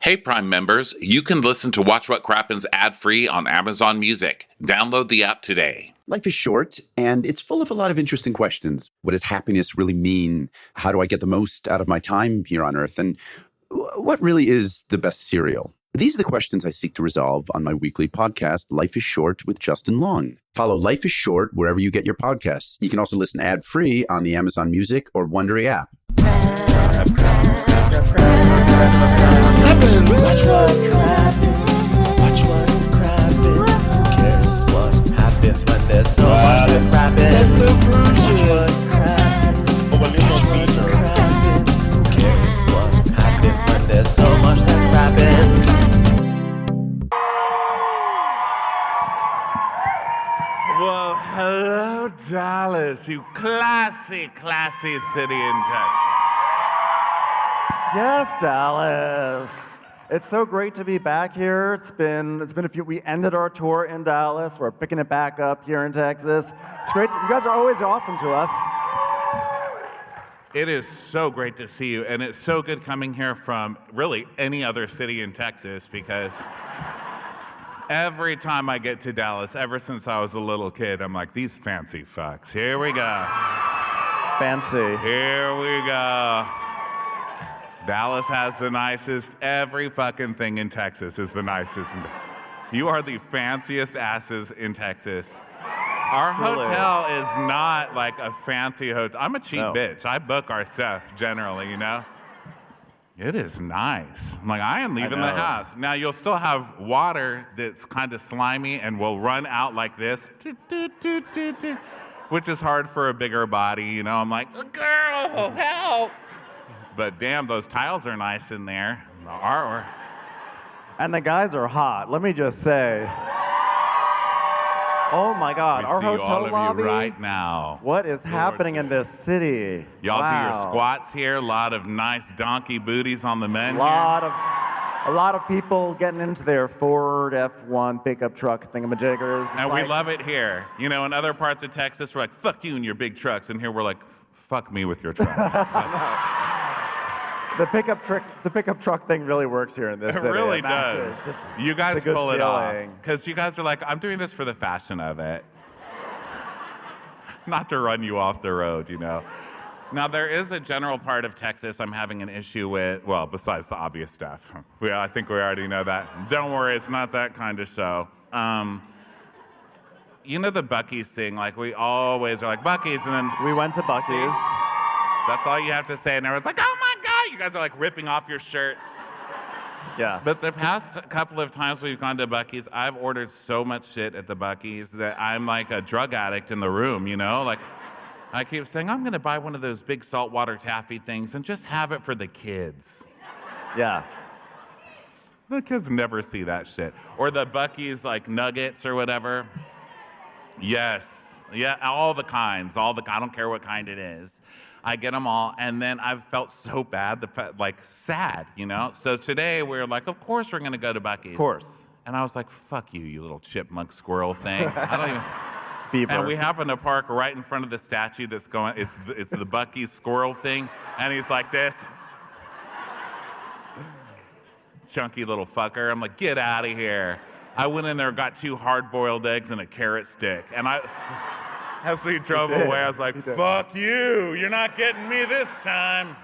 Hey, Prime members, you can listen to Watch What Crappens ad-free on Amazon Music. Download the app today. Life is short, and it's full of a lot of interesting questions. What does happiness really mean? How do I get the most out of my time here on Earth? And what really is the best cereal? These are the questions I seek to resolve on my weekly podcast, Life is Short with Justin Long. Follow Life is Short wherever you get your podcasts. You can also listen ad-free on the Amazon Music or Wondery app. Crappens! Watch what crappens. Watch what crappens. Who cares what happens when there's so much that crappens? Watch what crappens. Watch what crappens. Who cares what happens when there's so much that crappens? Well, hello, Dallas, you classy city in Texas. Yes, Dallas. It's so great to be back here. It's been a few. We ended our tour in Dallas. We're picking it back up here in Texas. It's great. You guys are always awesome to us. It is so great to see you, and it's so good coming here from really any other city in Texas, because every time I get to Dallas, ever since I was a little kid, I'm like, these fancy fucks. Here we go. Fancy. Here we go. Dallas has the nicest, every fucking thing in Texas is the nicest. You are the fanciest asses in Texas. Our hotel is not like a fancy hotel. I'm a cheap bitch. I book our stuff generally, you know? It is nice. I'm like, I am leaving the house. Now, you'll still have water that's kind of slimy and will run out like this, which is hard for a bigger body, you know? I'm like, girl, help. But damn, those tiles are nice in there. The artwork. And the guys are hot. Let me just say. Oh my God, our hotel all of lobby. You right now. What is happening in this city? Y'all do your squats here. A lot of nice donkey booties on the men A lot of people getting into their Ford F1 pickup truck thingamajiggers. And we love it here. You know, in other parts of Texas, we're like, fuck you and your big trucks. And here we're like, fuck me with your trucks. The pickup truck thing really works here in this city. It really does. You guys pull it off. Because you guys are like, I'm doing this for the fashion of it. Not to run you off the road, you know. Now, there is a general part of Texas I'm having an issue with, well, besides the obvious stuff. I think we already know that. Don't worry, it's not that kind of show. You know the Buc-ee's thing? Like, we always are like, Buc-ee's, and then... We went to Buc-ee's. That's all you have to say, and everyone's like, oh my God, you guys are like ripping off your shirts. Yeah. But the past couple of times we've gone to Buc-ee's, I've ordered so much shit at the Buc-ee's that I'm like a drug addict in the room, you know? Like, I keep saying, I'm gonna buy one of those big saltwater taffy things and just have it for the kids. Yeah. The kids never see that shit. Or the Buc-ee's like nuggets or whatever. Yes, yeah, all the kinds, I don't care what kind it is. I get them all, and then I've felt so bad, like sad, you know? So today we're like, of course we're gonna go to Buc-ee's. Of course. And I was like, fuck you, you little chipmunk squirrel thing. I don't even... Beaver. And we happen to park right in front of the statue that's going, it's the Buc-ee's squirrel thing, and he's like this. Chunky little fucker. I'm like, get out of here. I went in there, got 2 hard-boiled eggs and a carrot stick, and as we drove away, I was like, fuck you, you're not getting me this time.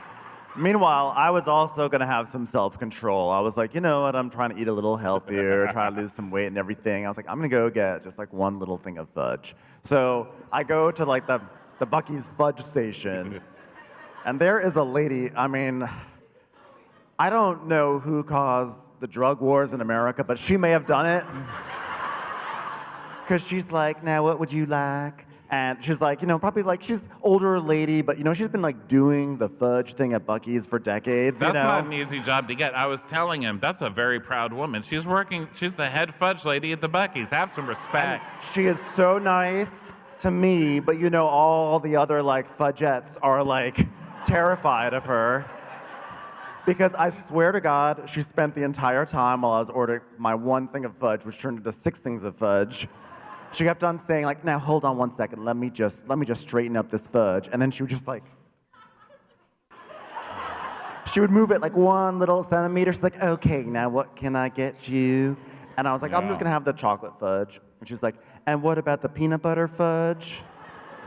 Meanwhile, I was also gonna have some self-control. I was like, you know what, I'm trying to eat a little healthier, trying to lose some weight and everything. I was like, I'm gonna go get just like one little thing of fudge. So I go to like the Buc-ee's fudge station, and there is a lady, I mean, I don't know who caused the drug wars in America, but she may have done it. Because she's like, now what would you like? And she's like, you know, probably like, she's older lady, but you know, she's been like doing the fudge thing at Buc-ee's for decades. That's you know? not an easy job to get. I was telling him, that's a very proud woman. She's the head fudge lady at the Buc-ee's. Have some respect. And she is so nice to me, but you know, all the other like fudgettes are like terrified of her. Because I swear to God, she spent the entire time while I was ordering my one thing of fudge, which turned into 6 things of fudge. She kept on saying, like, now hold on one second, let me just straighten up this fudge. And then she would just like, she would move it like 1 little centimeter. She's like, okay, now what can I get you? And I was like, I'm just gonna have the chocolate fudge. And she was like, and what about the peanut butter fudge?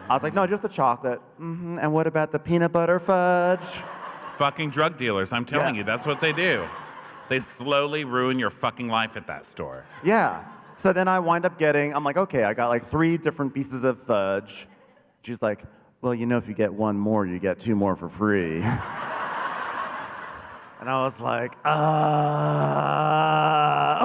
I was like, no, just the chocolate. And what about the peanut butter fudge? Fucking drug dealers, I'm telling Yeah. you, that's what they do. They slowly ruin your fucking life at that store. Yeah. So then I wind up getting, I'm like, okay, I got like 3 different pieces of fudge. She's like, well, you know, if you get 1 more, you get 2 more for free. And I was like,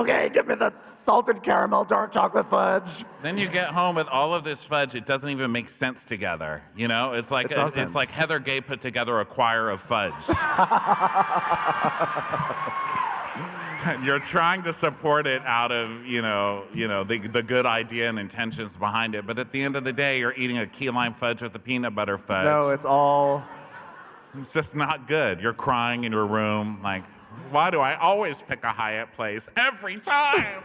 okay, give me the salted caramel dark chocolate fudge. Then you get home with all of this fudge. It doesn't even make sense together. You know, it's like doesn't. Heather Gay put together a choir of fudge. You're trying to support it out of the good idea and intentions behind it, but at the end of the day, you're eating a key lime fudge with a peanut butter fudge. No, It's just not good. You're crying in your room, like, why do I always pick a Hyatt place every time?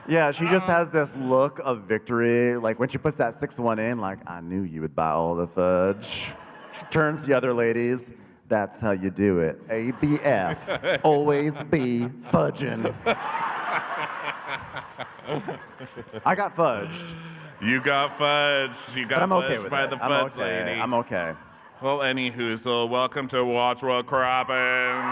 yeah, she just has this look of victory. Like when she puts that 6-1 in, like, I knew you would buy all the fudge. She turns to the other ladies. That's how you do it. ABF. Always be fudging. I got fudged. You got fudge. You got But I'm okay fudged with by it. the I'm fudge okay. lady. I'm okay. Well, anywho, so welcome to Watch What Crappens.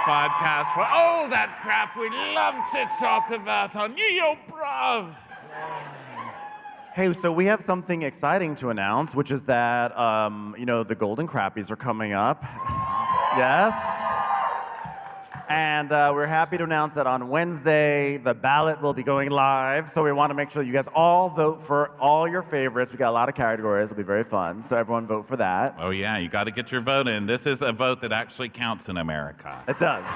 Podcast for all that crap we love to talk about on Yo Bros. Hey, so we have something exciting to announce, which is that, the Golden Crappies are coming up. Yes. And we're happy to announce that on Wednesday, the ballot will be going live. So we want to make sure you guys all vote for all your favorites. We got a lot of categories. It'll be very fun. So everyone vote for that. Oh, yeah, you got to get your vote in. This is a vote that actually counts in America. It does.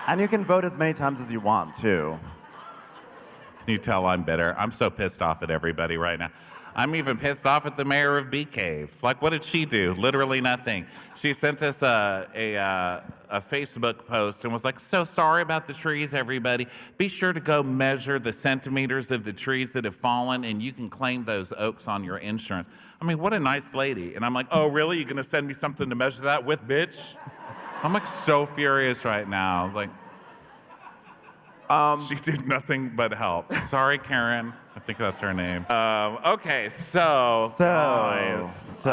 And you can vote as many times as you want, too. Can you tell I'm bitter? I'm so pissed off at everybody right now. I'm even pissed off at the mayor of Bee Cave. Like, what did she do? Literally nothing. She sent us a Facebook post and was like, so sorry about the trees, everybody. Be sure to go measure the centimeters of the trees that have fallen, and you can claim those oaks on your insurance. I mean, what a nice lady. And I'm like, oh, really? You're going to send me something to measure that with, bitch? I'm like so furious right now. Like, she did nothing but help. Sorry, Karen. I think that's her name. Okay, so guys,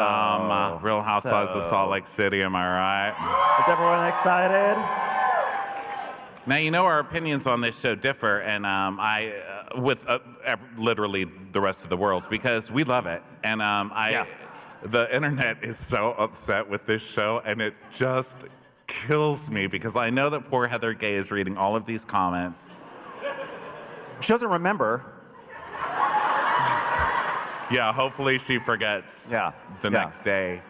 Real Housewives of Salt Lake City, am I right? Is everyone excited? Now, you know our opinions on this show differ, and with literally the rest of the world, because we love it. And the internet is so upset with this show, and it just kills me, because I know that poor Heather Gay is reading all of these comments. She doesn't remember. Yeah, hopefully she forgets the next day.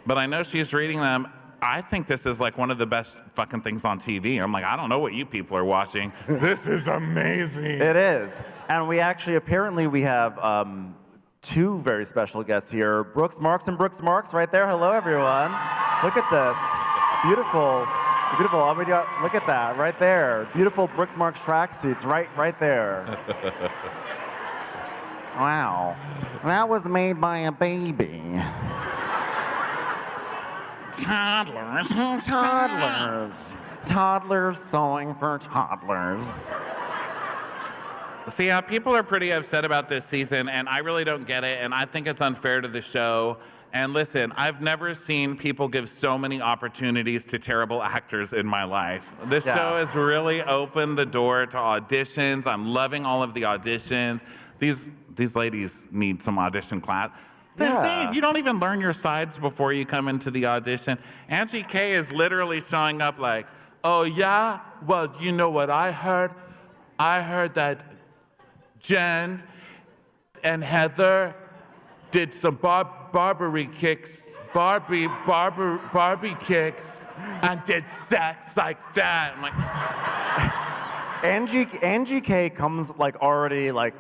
But I know she's reading them. I think this is like one of the best fucking things on TV. I'm like, I don't know what you people are watching. This is amazing. It is. And we actually, apparently we have 2 very special guests here. Brooks Marks and Brooks Marks right there. Hello, everyone. Look at this. Beautiful. Beautiful. Look at that right there. Beautiful Brooks Marks tracksuits right there. Wow. That was made by a baby. Toddlers. Toddlers sewing for toddlers. See, people are pretty upset about this season, and I really don't get it, and I think it's unfair to the show. And listen, I've never seen people give so many opportunities to terrible actors in my life. This show has really opened the door to auditions. I'm loving all of the auditions. These ladies need some audition class. Yeah. You don't even learn your sides before you come into the audition. Angie K is literally showing up like, oh yeah? Well, you know what I heard? I heard that Jen and Heather did some Barbie kicks and did sex like that. I'm like, Angie K comes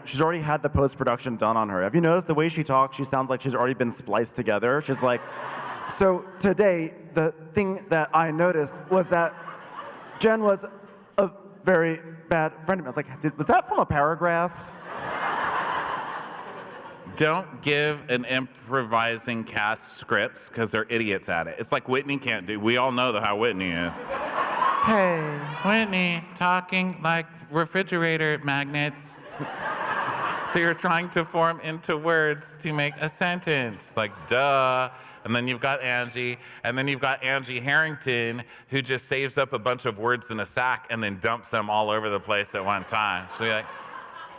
she's already had the post-production done on her. Have you noticed the way she talks? She sounds like she's already been spliced together. She's like, so today, the thing that I noticed was that Jen was a very bad friend of mine. I was like, was that from a paragraph? Don't give an improvising cast scripts because they're idiots at it. It's like Whitney can't do. We all know how Whitney is. Hey. Whitney, talking like refrigerator magnets. They are trying to form into words to make a sentence. Like, duh. And then you've got Angie, and then you've got Angie Harrington, who just saves up a bunch of words in a sack and then dumps them all over the place at one time. So you're like,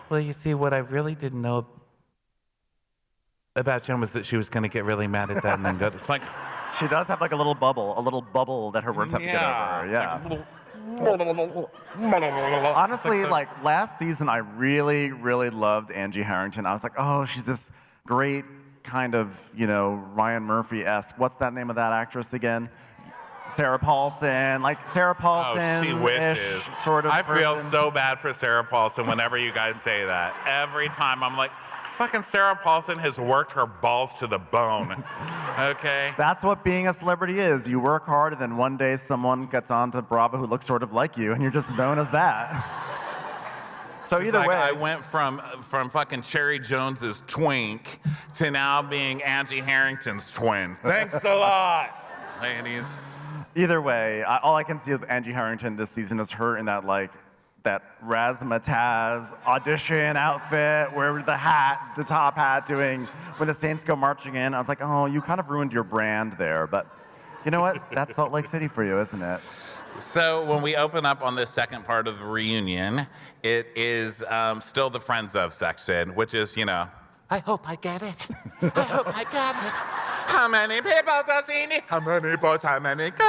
well, you see, what I really didn't know about Jen was that she was going to get really mad at that and then go. It's like, She does have like a little bubble that her words have to get over. Yeah. Honestly, like last season, I really, really loved Angie Harrington. I was like, oh, she's this great kind of, Ryan Murphy-esque. What's that name of that actress again? Sarah Paulson. Like Sarah Paulson. Oh, she wishes. Sort of I feel person. so bad for Sarah Paulson whenever you guys say that. Every time I'm like, fucking Sarah Paulson has worked her balls to the bone. Okay? That's what being a celebrity is. You work hard, and then one day someone gets on to Bravo who looks sort of like you, and you're just known as that. So She's either like, way, I went from fucking Cherry Jones's twink to now being Angie Harrington's twin. Thanks a lot, ladies. either way, all I can see of Angie Harrington this season is her in that razzmatazz audition outfit, where the top hat doing when the Saints go marching in. I was like, oh, you kind of ruined your brand there, but you know what? That's Salt Lake City for you, isn't it? So when we open up on this second part of the reunion, it is still the Friends of section, which is, I hope I get it. I hope I get it. How many people does he need? How many boys, how many girls?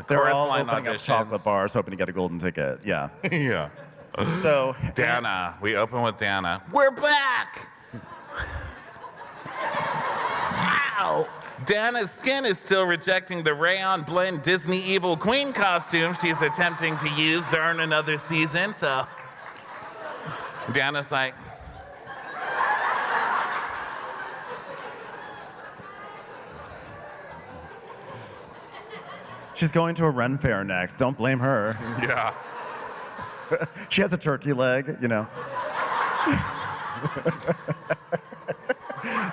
They're all line opening up auditions. chocolate bars, hoping to get a golden ticket. Yeah. Yeah. So Dana. We open with Dana. We're back! Ow! Dana's skin is still rejecting the rayon blend Disney Evil Queen costume she's attempting to use to earn another season, so Dana's like, she's going to a Ren Fair next. Don't blame her. yeah. She has a turkey leg,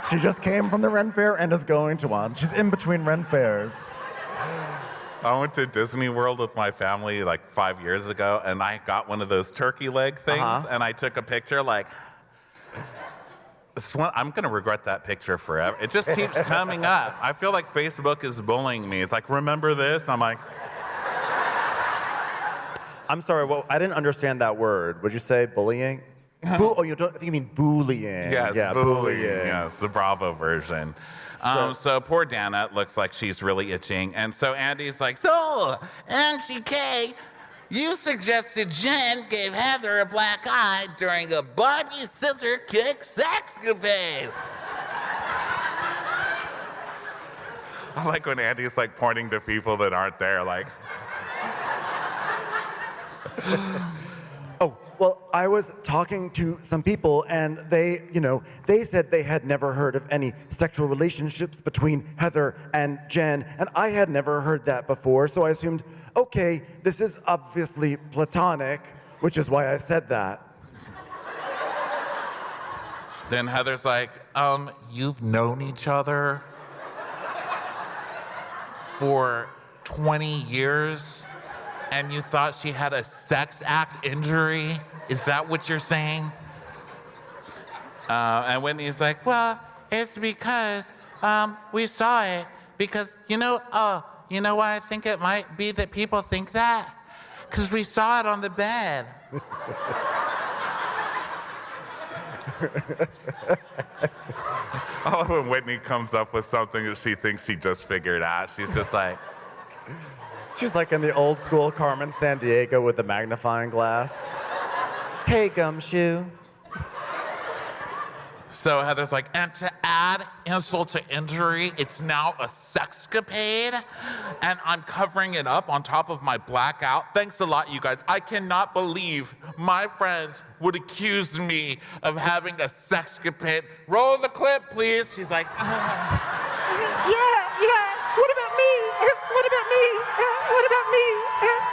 She just came from the Ren Fair and is going to one. She's in between Ren Fairs. I went to Disney World with my family like 5 years ago, and I got one of those turkey leg things, and I took a picture like, I'm gonna regret that picture forever. It just keeps coming up. I feel like Facebook is bullying me. It's like, remember this? And I'm like, I'm sorry, I didn't understand that word. Would you say bullying? You don't think you mean bullying? yes, yeah, bullying. Yes, the Bravo version. So poor Dana looks like she's really itching. And so Andy's like, so, Angie K, you suggested Jen gave Heather a black eye during a Barbie scissor kick sexcapade. I like when Andy's like pointing to people that aren't there, like. Oh, well, I was talking to some people, and they said they had never heard of any sexual relationships between Heather and Jen, and I had never heard that before, so I assumed, okay, this is obviously platonic, which is why I said that. Then Heather's like, you've known each other for 20 years? And you thought she had a sex act injury? Is that what you're saying? And Whitney's like, well, it's because we saw it. Because, you know why I think it might be that people think that? Because we saw it on the bed. I love when Whitney comes up with something that she thinks she just figured out. She's just like, She's like in the old school Carmen Sandiego with the magnifying glass. Hey, gumshoe. so Heather's like, and to add insult to injury, it's now a sexcapade, and I'm covering it up on top of my blackout. Thanks a lot, you guys. I cannot believe my friends would accuse me of having a sexcapade. Roll the clip, please. She's like, Yeah. What about me? What about me? What about me?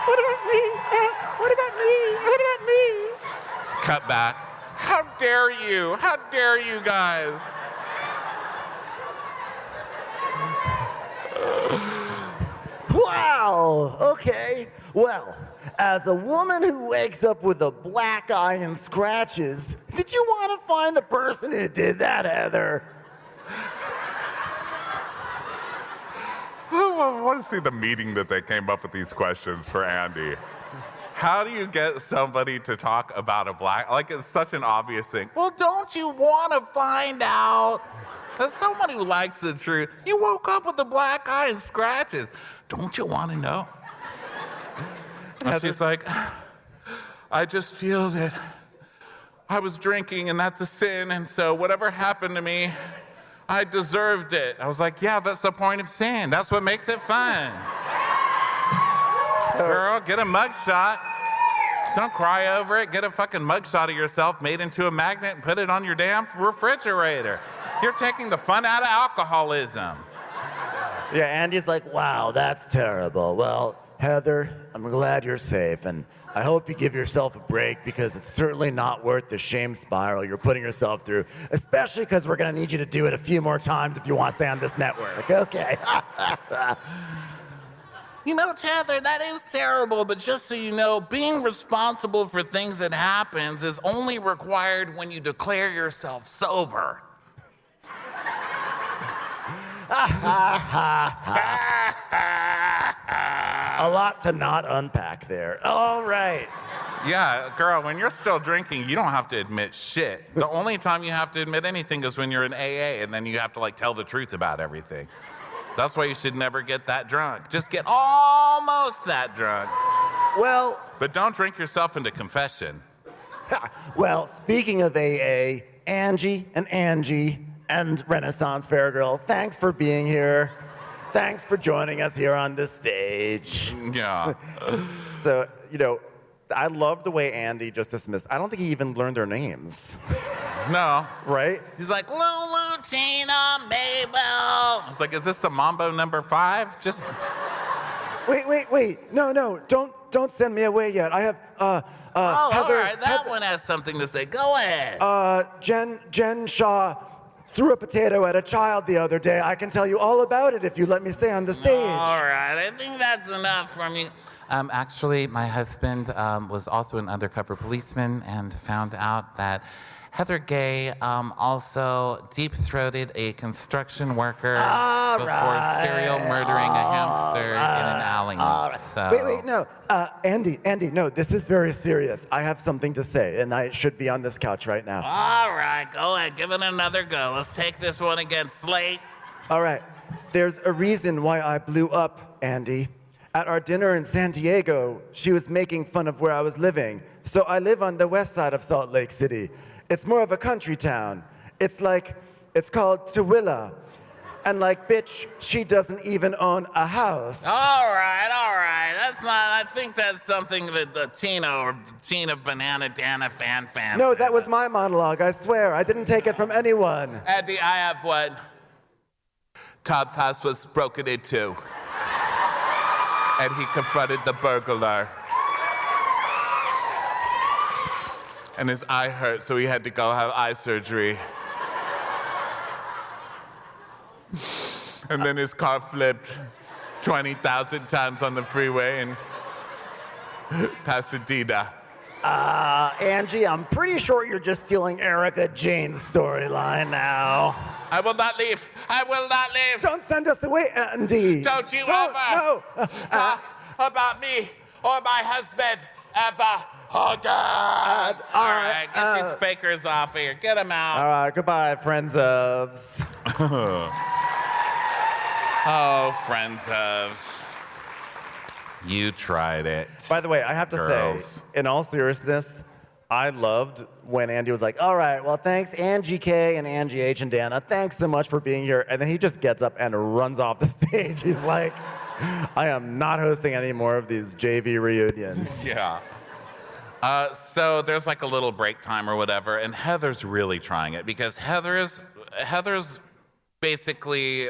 What about me? What about me? What about me? cut back. How dare you? How dare you guys? Wow, okay. Well, as a woman who wakes up with a black eye and scratches, did you want to find the person who did that, Heather? I want to see the meeting that they came up with these questions for Andy. How do you get somebody to talk about a black, like it's such an obvious thing. Well, don't you want to find out? As someone who likes the truth, you woke up with a black eye and scratches. Don't you want to know? And she's like, I just feel that I was drinking and that's a sin, and so whatever happened to me, I deserved it. I was like, yeah, that's the point of sin. That's what makes it fun. Girl, get a mugshot. Don't cry over it. Get a fucking mugshot of yourself made into a magnet and put it on your damn refrigerator. You're taking the fun out of alcoholism. Yeah, Andy's like, wow, that's terrible. Well, Heather, I'm glad you're safe, and I hope you give yourself a break because it's certainly not worth the shame spiral you're putting yourself through, especially because we're going to need you to do it a few more times if you want to stay on this network. Okay. You know, Heather, that is terrible, but just so you know, being responsible for things that happens is only required when you declare yourself sober. A lot to not unpack there. All right. Yeah, girl, when you're still drinking, you don't have to admit shit. The only time you have to admit anything is when you're in AA, and then you have to like tell the truth about everything. That's why you should never get that drunk. Just get almost that drunk. Well, But don't drink yourself into confession. well, speaking of AA, Angie and Renaissance Fair Girl, thanks for being here. Thanks for joining us here on this stage. Yeah. So, you know, I love the way Andy just dismissed. I don't think he even learned their names, No. right? He's like, Lulu, Tina, Mabel. I was like, is this the Mambo number 5? Just. Wait. No, don't send me away yet. I have, Oh, Heather, all right. That one has something to say. Go ahead. Jen Shaw threw a potato at a child the other day. I can tell you all about it if you let me stay on the stage. All right. I think that's enough from you. Actually, my husband was also an undercover policeman and found out that Heather Gay also deep-throated a construction worker before serial murdering a hamster in an alley. So. Wait, no. Andy, no, this is very serious. I have something to say, and I should be on this couch right now. All right, go ahead. Give it another go. Let's take this one against Slate. All right. There's a reason why I blew up, Andy. At our dinner in San Diego, she was making fun of where I was living. So I live on the west side of Salt Lake City. It's more of a country town. It's called Tooele. And like, bitch, she doesn't even own a house. All right. That's not, I think that's something that the Tina Banana Dana fan. No, that was my monologue, I swear. I didn't take it from anyone. Eddie, I have one. Todd's house was broken into. And he confronted the burglar. And his eye hurt, so he had to go have eye surgery. And then his car flipped 20,000 times on the freeway in Pasadena. Angie, I'm pretty sure you're just stealing Erica Jane's storyline now. I will not leave. Don't send us away, Andy. Don't you ever No. talk about me or my husband ever again. All All right, right, get these fakers off here. Get them out. All right, goodbye, friends ofs. Oh, friends of. You tried it. By the way, I have to Girls. say, in all seriousness, I loved when Andy was like, all right, well, thanks, Angie K and Angie H and Dana. Thanks so much for being here. And then he just gets up and runs off the stage. He's like, I am not hosting any more of these JV reunions. Yeah. So there's like a little break time or whatever, and Heather's really trying it because Heather's basically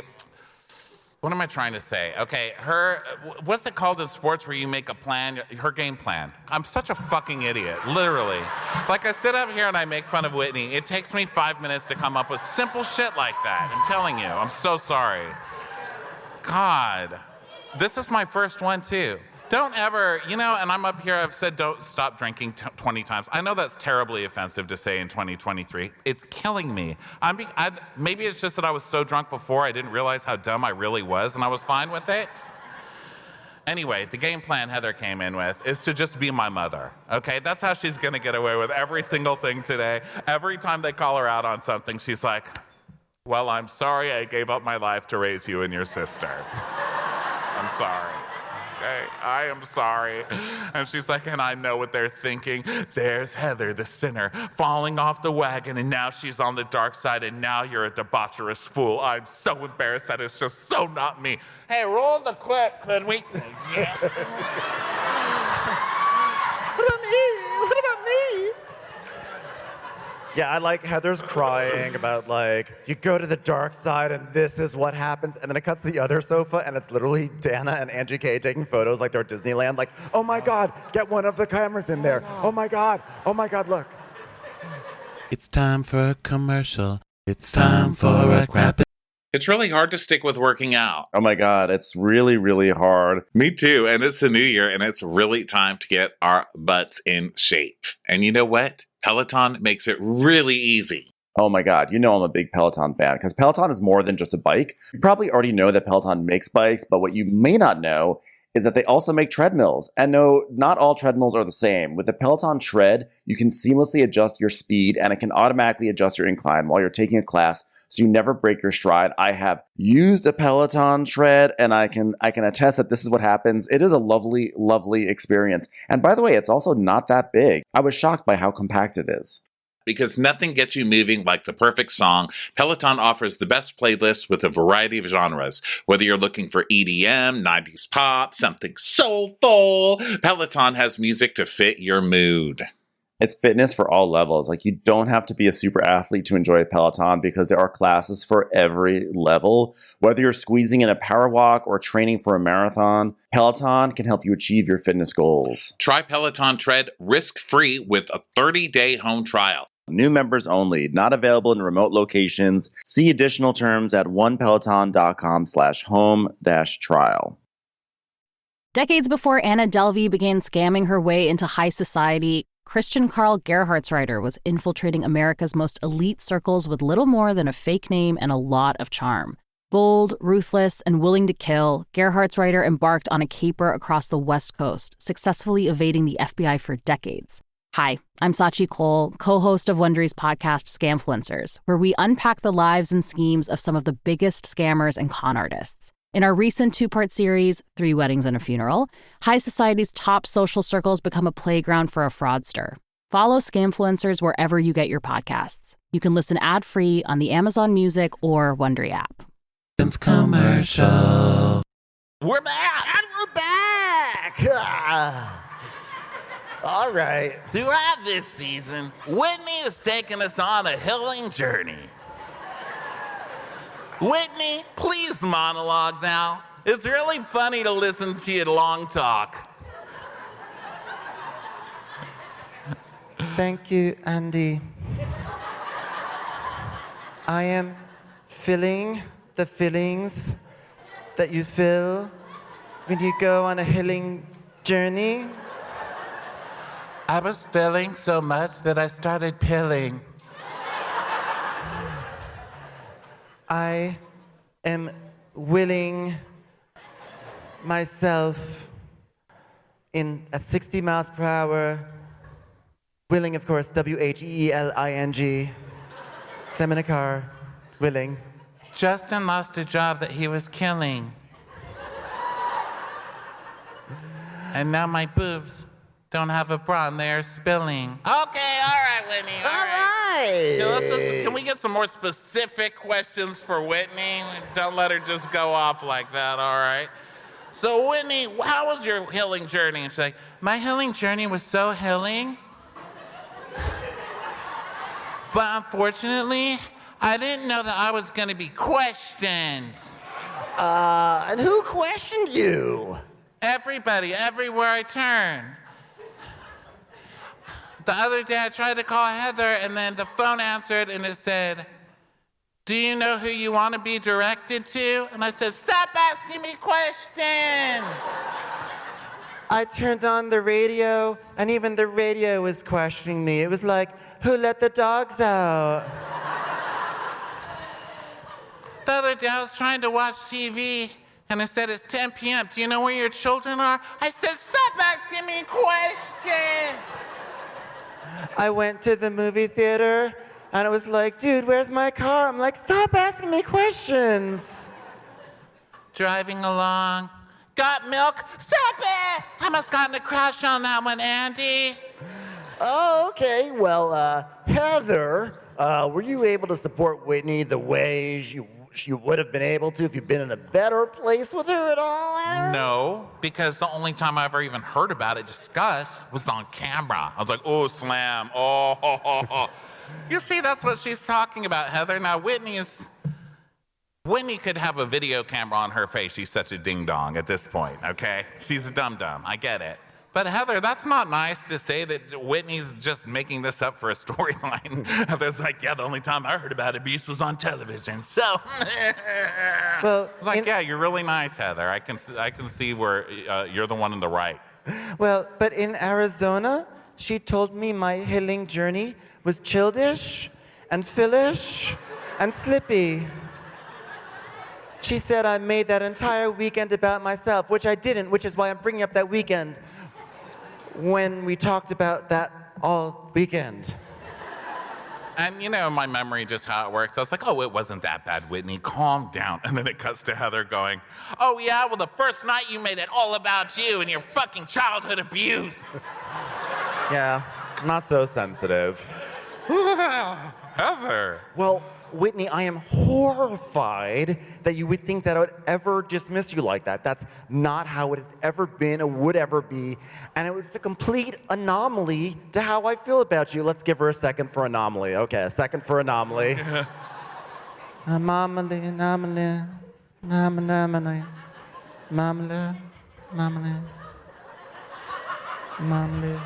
What am I trying to say? Okay, what's it called in sports where you make a plan? Her game plan. I'm such a fucking idiot, literally. Like, I sit up here and I make fun of Whitney. It takes me 5 minutes to come up with simple shit like that. I'm telling you, I'm so sorry. God, this is my first one too. Don't ever, and I'm up here, I've said don't stop drinking 20 times. I know that's terribly offensive to say in 2023. It's killing me. Maybe it's just that I was so drunk before I didn't realize how dumb I really was and I was fine with it. Anyway, the game plan Heather came in with is to just be my mother, okay? That's how she's gonna get away with every single thing today. Every time they call her out on something, she's like, well, I'm sorry I gave up my life to raise you and your sister. I'm sorry. Okay, I am sorry. And she's like, and I know what they're thinking. There's Heather, the sinner, falling off the wagon, and now she's on the dark side, and now you're a debaucherous fool. I'm so embarrassed that it's just so not me. Hey, roll the clip, could we? Yeah. What about me? What about me? Yeah, I like Heather's crying about you go to the dark side and this is what happens. And then it cuts to the other sofa and it's literally Dana and Angie K taking photos like they're at Disneyland. Like, oh my God, get one of the cameras in there. Oh my God, look. It's time for a commercial. It's time for a Crappens. It's really hard to stick with working out. Oh my God, it's really, really hard. Me too, and it's a new year, and it's really time to get our butts in shape. And you know what? Peloton makes it really easy. Oh my God, I'm a big Peloton fan because Peloton is more than just a bike. You probably already know that Peloton makes bikes, but what you may not know is that they also make treadmills. And no, not all treadmills are the same. With the Peloton Tread, you can seamlessly adjust your speed and it can automatically adjust your incline while you're taking a class so you never break your stride. I have used a Peloton Tread and I can attest that this is what happens. It is a lovely, lovely experience. And by the way, it's also not that big. I was shocked by how compact it is. Because nothing gets you moving like the perfect song, Peloton offers the best playlist with a variety of genres. Whether you're looking for EDM, 90s pop, something soulful, Peloton has music to fit your mood. It's fitness for all levels. You don't have to be a super athlete to enjoy Peloton because there are classes for every level. Whether you're squeezing in a power walk or training for a marathon, Peloton can help you achieve your fitness goals. Try Peloton Tread risk-free with a 30-day home trial. New members only, not available in remote locations. See additional terms at onepeloton.com/home-trial. Decades before Anna Delvey began scamming her way into high society, Christian Carl Gerhartsreiter was infiltrating America's most elite circles with little more than a fake name and a lot of charm. Bold, ruthless, and willing to kill, Gerhartsreiter embarked on a caper across the West Coast, successfully evading the FBI for decades. Hi, I'm Sachi Cole, co-host of Wondery's podcast Scamfluencers, where we unpack the lives and schemes of some of the biggest scammers and con artists. In our recent two-part series, 3 Weddings and a Funeral, high society's top social circles become a playground for a fraudster. Follow Scamfluencers wherever you get your podcasts. You can listen ad-free on the Amazon Music or Wondery app. It's commercial. We're back! And we're back! All right. Throughout this season, Whitney has taken us on a healing journey. Whitney, please monologue now. It's really funny to listen to you long talk. Thank you, Andy. I am feeling the feelings that you feel when you go on a healing journey. I was feeling so much that I started pilling. I am willing myself at 60 miles per hour. Willing, of course, W-H-E-E-L-I-N-G. So I'm in a car, willing. Justin lost a job that he was killing. And now my boobs don't have a bra and they're spilling. Okay, all right, Whitney. All right. Can we get some more specific questions for Whitney? Don't let her just go off like that, all right? So, Whitney, how was your healing journey? And she's like, my healing journey was so healing. But unfortunately, I didn't know that I was going to be questioned. And who questioned you? Everybody, everywhere I turn. The other day I tried to call Heather and then the phone answered and it said, "Do you know who you want to be directed to?" And I said, "Stop asking me questions." I turned on the radio, and even the radio was questioning me. It was like, who let the dogs out? The other day I was trying to watch TV and it said it's 10 p.m. "Do you know where your children are?" I said, "Stop asking me questions." I went to the movie theater, and it was like, dude, where's my car? I'm like, stop asking me questions. Driving along. Got milk? Stop it! I must gotten a crush on that one, Andy. Oh, okay. Well, Heather, were you able to support Whitney the way you would have been able to if you'd been in a better place with her at all, Heather? No, because the only time I ever even heard about it discussed was on camera. I was like, oh, slam. Oh, ho, ho, ho. You see, that's what she's talking about, Heather. Now, Whitney could have a video camera on her face. She's such a ding-dong at this point, okay? She's a dum-dum. I get it. But Heather, that's not nice to say that Whitney's just making this up for a storyline. Heather's like, yeah, the only time I heard about abuse was on television. So, Well, it's like, yeah, you're really nice, Heather. I can see where you're the one in the right. Well, but in Arizona, she told me my healing journey was childish and fillish and slippy. She said I made that entire weekend about myself, which I didn't, which is why I'm bringing up that weekend when we talked about that all weekend. And you know, my memory, just how it works, I was like, oh, it wasn't that bad, Whitney, calm down. And then it cuts to Heather going, oh yeah, well the first night you made it all about you and your fucking childhood abuse. Yeah, not so sensitive. Heather. Well, Whitney, I am horrified that you would think that I would ever dismiss you like that. That's not how it has ever been or would ever be. And it was a complete anomaly to how I feel about you. Let's give her a second for anomaly. Okay, a second for anomaly. Anomaly, anomaly, anomaly, anomaly, anomaly, anomaly.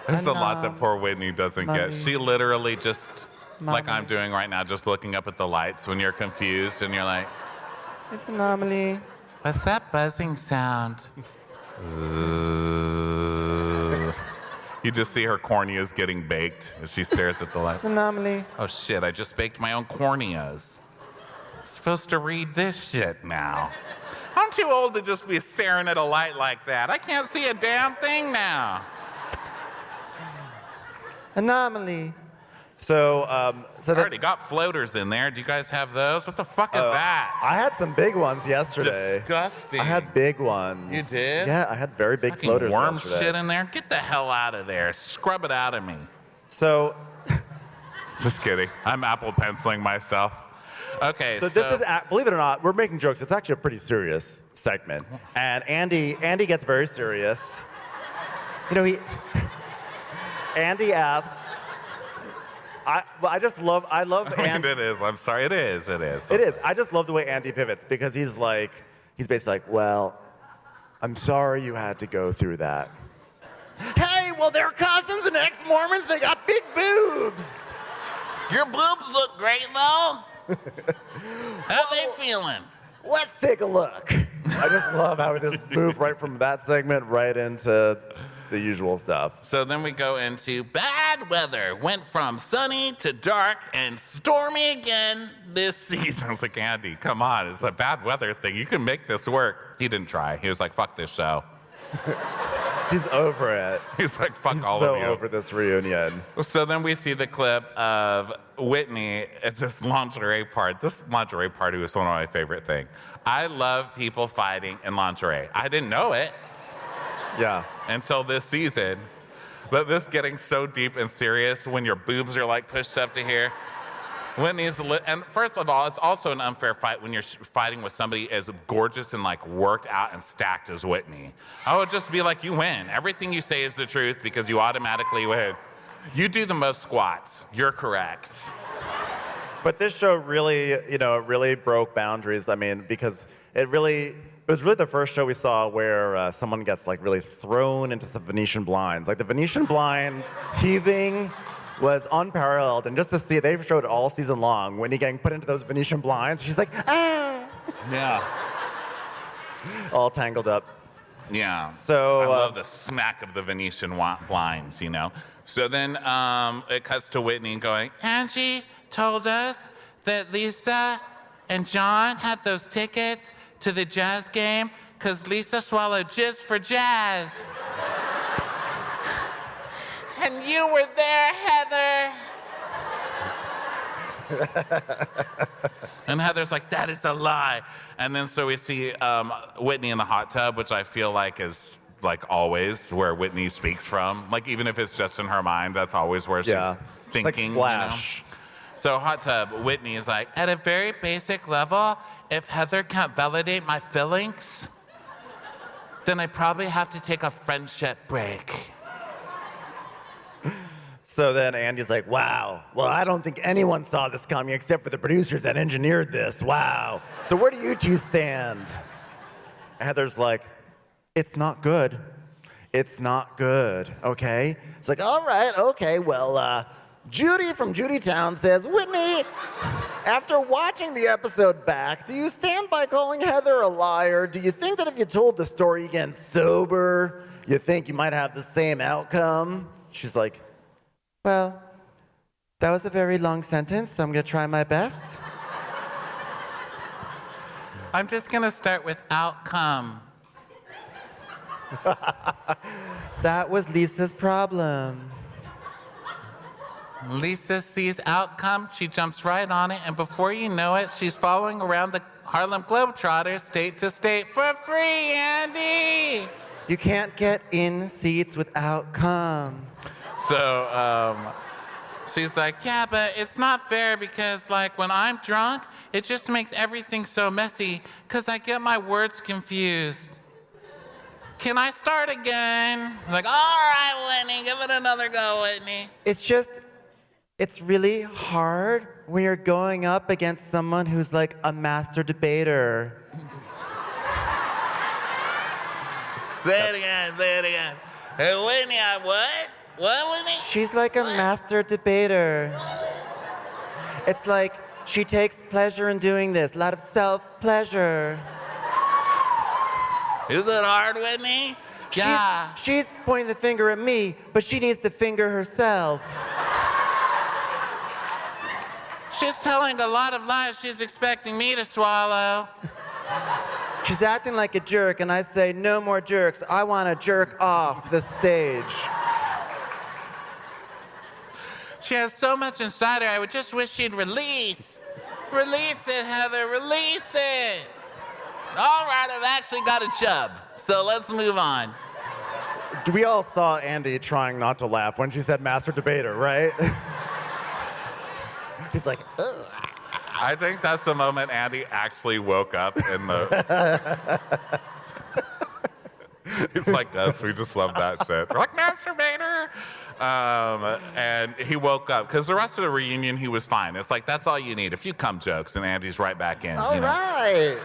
There's a lot that poor Whitney doesn't get. Mommy. She literally just, like Mommy. I'm doing right now, just looking up at the lights when you're confused and you're like, It's anomaly. What's that buzzing sound? you just see her corneas getting baked as she stares at the lights. It's anomaly. Oh shit, I just baked my own corneas. Supposed to read this shit now. I'm too old to just be staring at a light like that. I can't see a damn thing now. Anomaly. So, I already got floaters in there. Do you guys have those? What the fuck is that? I had some big ones yesterday. Disgusting. I had big ones. You did? Yeah, I had very big Fucking floaters worm yesterday. shit in there. Get the hell out of there. Scrub it out of me. So, Just kidding. I'm Apple penciling myself. Okay, so this is, believe it or not, we're making jokes. It's actually a pretty serious segment. And Andy gets very serious. You know, Andy asks, I love Andy. It is. I'm sorry. It is. It is. I just love the way Andy pivots because he's basically like, well, I'm sorry you had to go through that. Hey, well, they're cousins and ex-Mormons. They got big boobs. Your boobs look great, though. How they feeling? Let's take a look. I just love how we just move right from that segment right into the usual stuff. So then we go into bad weather. Went from sunny to dark and stormy again this season. I was like, Andy, come on. It's a bad weather thing. You can make this work. He didn't try. He was like, fuck this show. He's over it. He's like, fuck He's all so of you. over this reunion. So then we see the clip of Whitney at this lingerie party. This lingerie party was one of my favorite things. I love people fighting in lingerie. I didn't know it Yeah. until this season. But this getting so deep and serious when your boobs are like pushed up to here. Whitney's and first of all, it's also an unfair fight when you're fighting with somebody as gorgeous and like worked out and stacked as Whitney. I would just be like, you win. Everything you say is the truth because you automatically win. You do the most squats. You're correct. But this show really, it really broke boundaries. I mean, because it was really the first show we saw where someone gets like really thrown into some Venetian blinds. Like the Venetian blind heaving was unparalleled. And just to see, they showed it all season long. Whitney getting put into those Venetian blinds, she's like, ah! Yeah. All tangled up. Yeah. So I love the smack of the Venetian blinds, So then it cuts to Whitney going, Angie told us that Lisa and John had those tickets to the jazz game because Lisa swallowed jizz for jazz. And you were there, Heather. and Heather's like, that is a lie. And then so we see Whitney in the hot tub, which I feel like is like always where Whitney speaks from. Like even if it's just in her mind, that's always where she's thinking. It's like Splash. So hot tub, Whitney is like, At a very basic level, if Heather can't validate my feelings, then I probably have to take a friendship break. So then Andy's like, wow, well, I don't think anyone saw this coming except for the producers that engineered this. Wow. So where do you two stand? And Heather's like, it's not good. It's not good, okay? It's like, all right, okay, well, Judy from Judytown says, Whitney, after watching the episode back, do you stand by calling Heather a liar? Do you think that if you told the story again sober, you think you might have the same outcome? She's like, well, that was a very long sentence, so I'm gonna try my best. I'm just gonna start with outcome. That was Lisa's problem. Lisa sees outcome, she jumps right on it, and before you know it, she's following around the Harlem Globetrotters state to state for free, Andy! You can't get in seats without cum. so She's like, yeah, but it's not fair because, like, when I'm drunk, it just makes everything so messy because I get my words confused. Can I start again? I'm like, all right, Whitney, give it another go, Whitney. It's really hard when you're going up against someone who's like a master debater. Say it again. Hey, Whitney, what? What, Whitney? She's like a master debater. It's like she takes pleasure in doing this, a lot of self-pleasure. Is it hard, Whitney? Yeah. She's pointing the finger at me, but she needs to finger herself. She's telling a lot of lies she's expecting me to swallow. She's acting like a jerk, and I say, no more jerks. I want to jerk off the stage. She has so much inside her, I would just wish she'd release. Release it, Heather, release it. All right, I've actually got a chub, so let's move on. We all saw Andy trying not to laugh when she said master debater, right? He's like, ugh. I think that's the moment Andy actually woke up in the... He's like us, we just love that shit. We're like, masturbator! And he woke up, because the rest of the reunion, he was fine. It's like, that's all you need. A few cum jokes, and Andy's right back in. All right.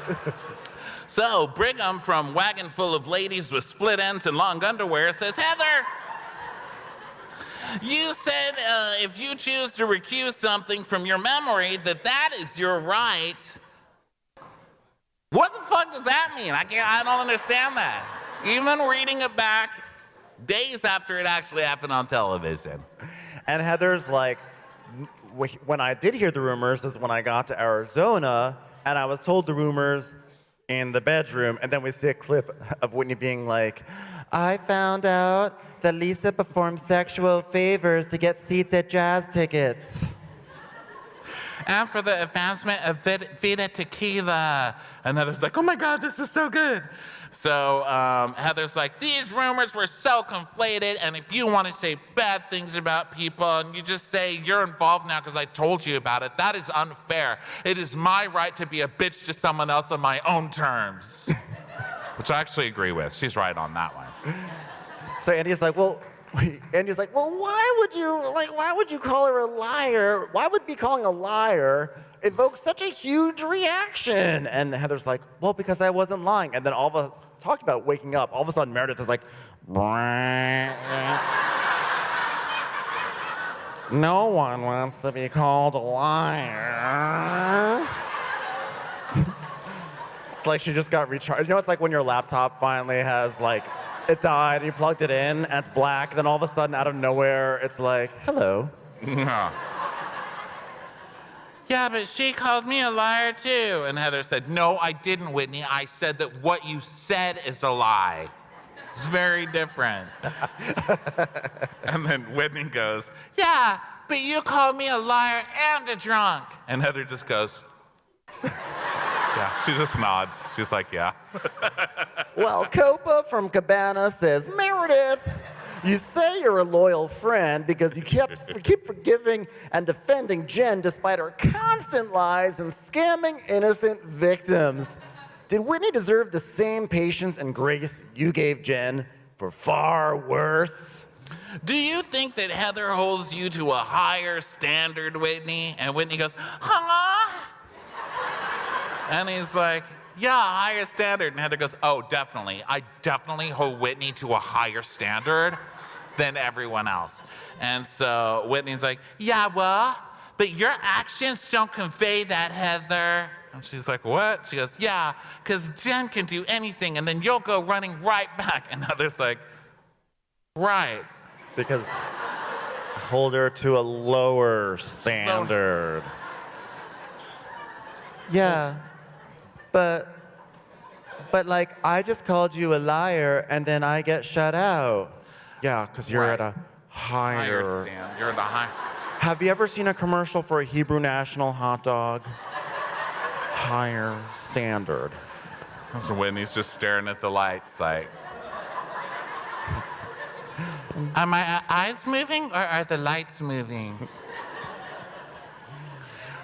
So Brigham from Wagon Full of Ladies with Split Ends and Long Underwear says, Heather, you said if you choose to recuse something from your memory, that is your right. What the fuck does that mean? I don't understand that. Even reading it back days after it actually happened on television. And Heather's like, when I did hear the rumors is when I got to Arizona, and I was told the rumors in the bedroom, and then we see a clip of Whitney being like, I found out that Lisa performed sexual favors to get seats at jazz tickets. And for the advancement of Vita Tequila. And Heather's like, oh my God, this is so good. So Heather's like, these rumors were so conflated, and if you want to say bad things about people and you just say you're involved now because I told you about it, that is unfair. It is my right to be a bitch to someone else on my own terms. Which I actually agree with. She's right on that one. So Andy's like, well, Andy's like, well, why would you call her a liar? Why would be calling a liar evoke such a huge reaction? And Heather's like, well, because I wasn't lying. And then all of us talking about waking up. All of a sudden, Meredith is like, no one wants to be called a liar. It's like she just got recharged. You know, it's like when your laptop finally has like, it died, and you plugged it in, and it's black. Then all of a sudden, out of nowhere, it's like, hello. Yeah, but she called me a liar too. And Heather said, no, I didn't, Whitney. I said that what you said is a lie. It's very different. And then Whitney goes, yeah, but you called me a liar and a drunk. And Heather just goes, yeah, she just nods. She's like, yeah. Well, Copa from Cabana says, Meredith, you say you're a loyal friend because you keep forgiving and defending Jen despite her constant lies and scamming innocent victims. Did Whitney deserve the same patience and grace you gave Jen for far worse? Do you think that Heather holds you to a higher standard, Whitney? And Whitney goes, huh? And he's like, yeah, higher standard. And Heather goes, oh, definitely. I definitely hold Whitney to a higher standard than everyone else. And so Whitney's like, yeah, well, but your actions don't convey that, Heather. And she's like, what? She goes, yeah, because Jen can do anything, and then you'll go running right back. And Heather's like, right. Because hold her to a lower standard. Yeah, but like, I just called you a liar, and then I get shut out. Yeah, because you're Right. at a higher standard. You're at a high. Have you ever seen a commercial for a Hebrew National hot dog? Higher standard. So Whitney's just staring at the lights like, Are my eyes moving or are the lights moving?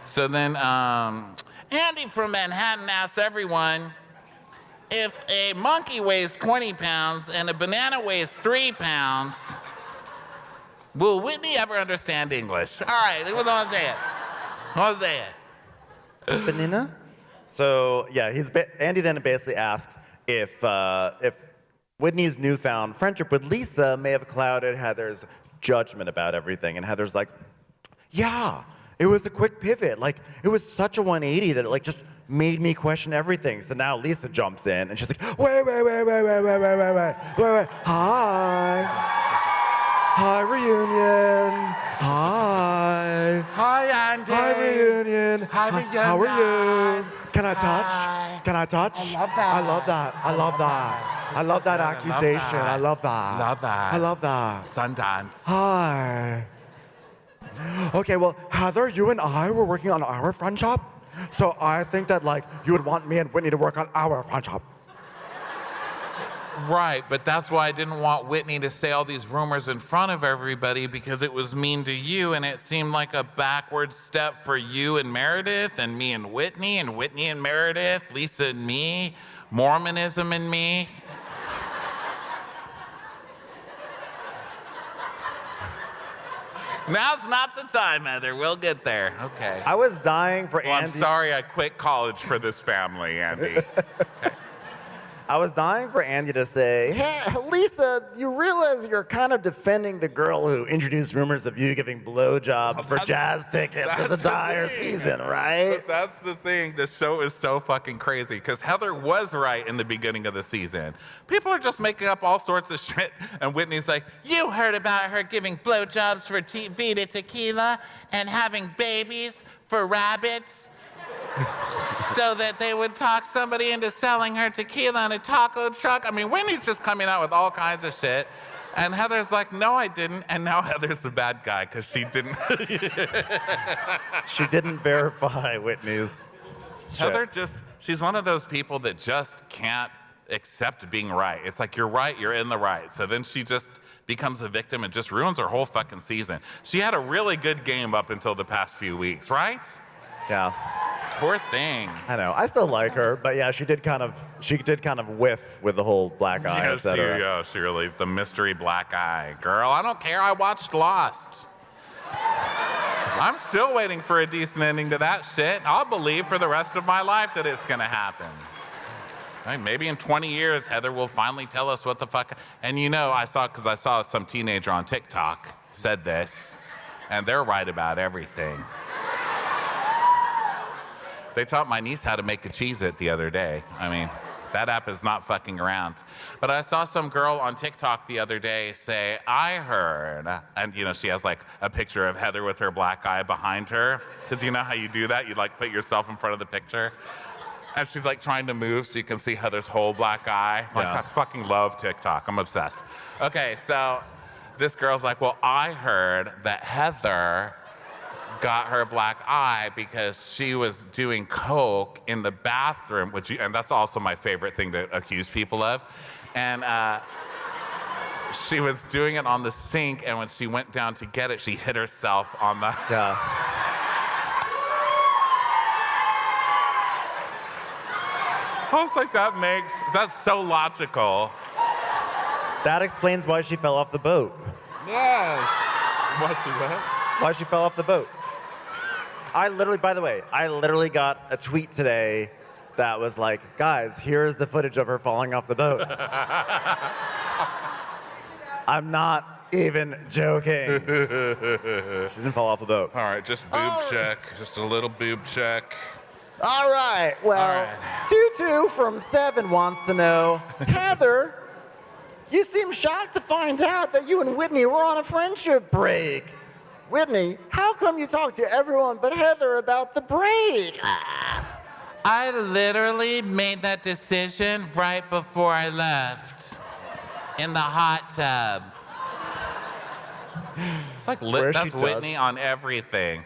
So then Andy from Manhattan asks everyone, if a monkey weighs 20 pounds and a banana weighs 3 pounds, will Whitney ever understand English? All right, who wants to say it? Who wants to say it? Banana? So yeah, Andy then basically asks if Whitney's newfound friendship with Lisa may have clouded Heather's judgment about everything. And Heather's like, yeah, it was a quick pivot. Like, it was such a 180 that it like just made me question everything. So now Lisa jumps in and she's like, wait. Hi, reunion. Hi. Hi, Andy. Hi, reunion. Hi, reunion. How are you? Can I touch? Hi. Can I touch? I love that. I love that. I love that. I love that accusation. I love that. Love that. I love that. Sundance. Hi. Okay, well, Heather, you and I were working on our friendship, so I think that like you would want me and Whitney to work on our friendship. Right, but that's why I didn't want Whitney to say all these rumors in front of everybody because it was mean to you and it seemed like a backward step for you and Meredith and me and Whitney and Meredith, Lisa and me, Mormonism and me. Now's not the time, Heather. We'll get there. Okay. I was dying for well, I'm Andy. sorry I quit college for this family, Andy. I was dying for Andy to say, hey, Lisa, you realize you're kind of defending the girl who introduced rumors of you giving blowjobs for jazz tickets for the entire season, right? But that's the thing. The show is so fucking crazy because Heather was right in the beginning of the season. People are just making up all sorts of shit. And Whitney's like, You heard about her giving blowjobs for Vita Tequila and having babies for rabbits so that they would talk somebody into selling her tequila in a taco truck. I mean, Whitney's just coming out with all kinds of shit. And Heather's like, no, I didn't. And now Heather's the bad guy because she didn't. She didn't verify Whitney's shit. Heather she's one of those people that just can't accept being right. It's like, you're right, you're in the right. So then she just becomes a victim and just ruins her whole fucking season. She had a really good game up until the past few weeks, right? Yeah. Poor thing. I know. I still like her, but yeah, she did kind of whiff with the whole black eye, Yeah, etc. she really, the mystery black eye. Girl, I don't care. I watched Lost. I'm still waiting for a decent ending to that shit. I'll believe for the rest of my life that it's gonna happen. Right, maybe in 20 years, Heather will finally tell us what the fuck. And you know, I saw some teenager on TikTok said this, and they're right about everything. They taught my niece how to make a Cheez-It the other day. I mean, that app is not fucking around. But I saw some girl on TikTok the other day say, I heard, and you know, she has like a picture of Heather with her black eye behind her. Because you know how you do that? You like put yourself in front of the picture. And she's like trying to move so you can see Heather's whole black eye. Like, Yeah. I fucking love TikTok. I'm obsessed. Okay, so this girl's like, well, I heard that Heather got her black eye because she was doing coke in the bathroom, and that's also my favorite thing to accuse people of. And she was doing it on the sink, and when she went down to get it, she hit herself on the... Yeah. I was like, that's so logical. That explains why she fell off the boat. Yes. What's that? Why she fell off the boat. By the way, I literally got a tweet today that was like, guys, here's the footage of her falling off the boat. I'm not even joking. She didn't fall off the boat. All right, just boob check. Just a little boob check. All right, well, All right. Tutu from 7 wants to know, Heather, you seem shocked to find out that you and Whitney were on a friendship break. Whitney, how come you talk to everyone but Heather about the break? I literally made that decision right before I left in the hot tub. It's like where she that's does. Whitney on everything.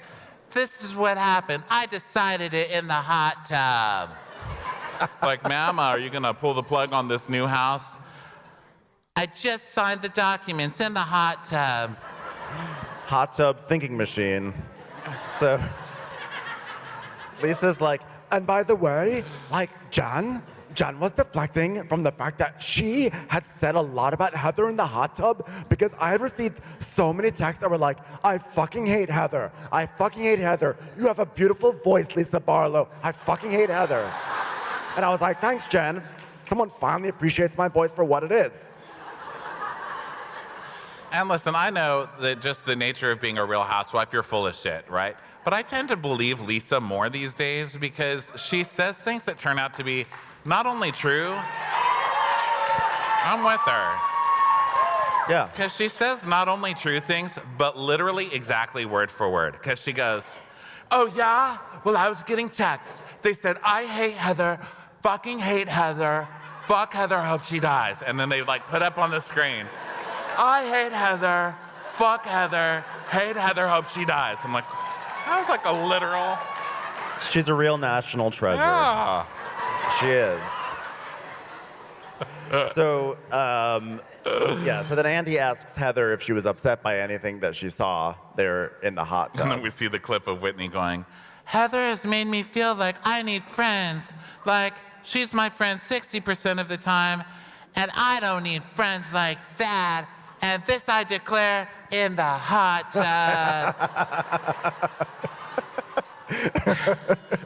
This is what happened. I decided it in the hot tub. Like, ma'am, are you gonna pull the plug on this new house? I just signed the documents in the hot tub. Hot tub thinking machine. So Lisa's like, and by the way, like John was deflecting from the fact that she had said a lot about Heather in the hot tub because I had received so many texts that were like, I fucking hate Heather. I fucking hate Heather. You have a beautiful voice, Lisa Barlow. I fucking hate Heather. And I was like, thanks, Jen. Someone finally appreciates my voice for what it is. And listen, I know that just the nature of being a real housewife, you're full of shit, right? But I tend to believe Lisa more these days because she says things that turn out to be not only true, I'm with her. Yeah. Because she says not only true things, but literally exactly word for word. Because she goes, oh yeah? Well, I was getting texts. They said, I hate Heather, fucking hate Heather, fuck Heather, hope she dies. And then they like put up on the screen, I hate Heather, fuck Heather, hate Heather, hope she dies. I'm like, that was like a literal. She's a real national treasure. Yeah. She is. So then Andy asks Heather if she was upset by anything that she saw there in the hot tub. And then we see the clip of Whitney going, Heather has made me feel like I need friends. Like, she's my friend 60% of the time, and I don't need friends like that. And this I declare in the hot tub.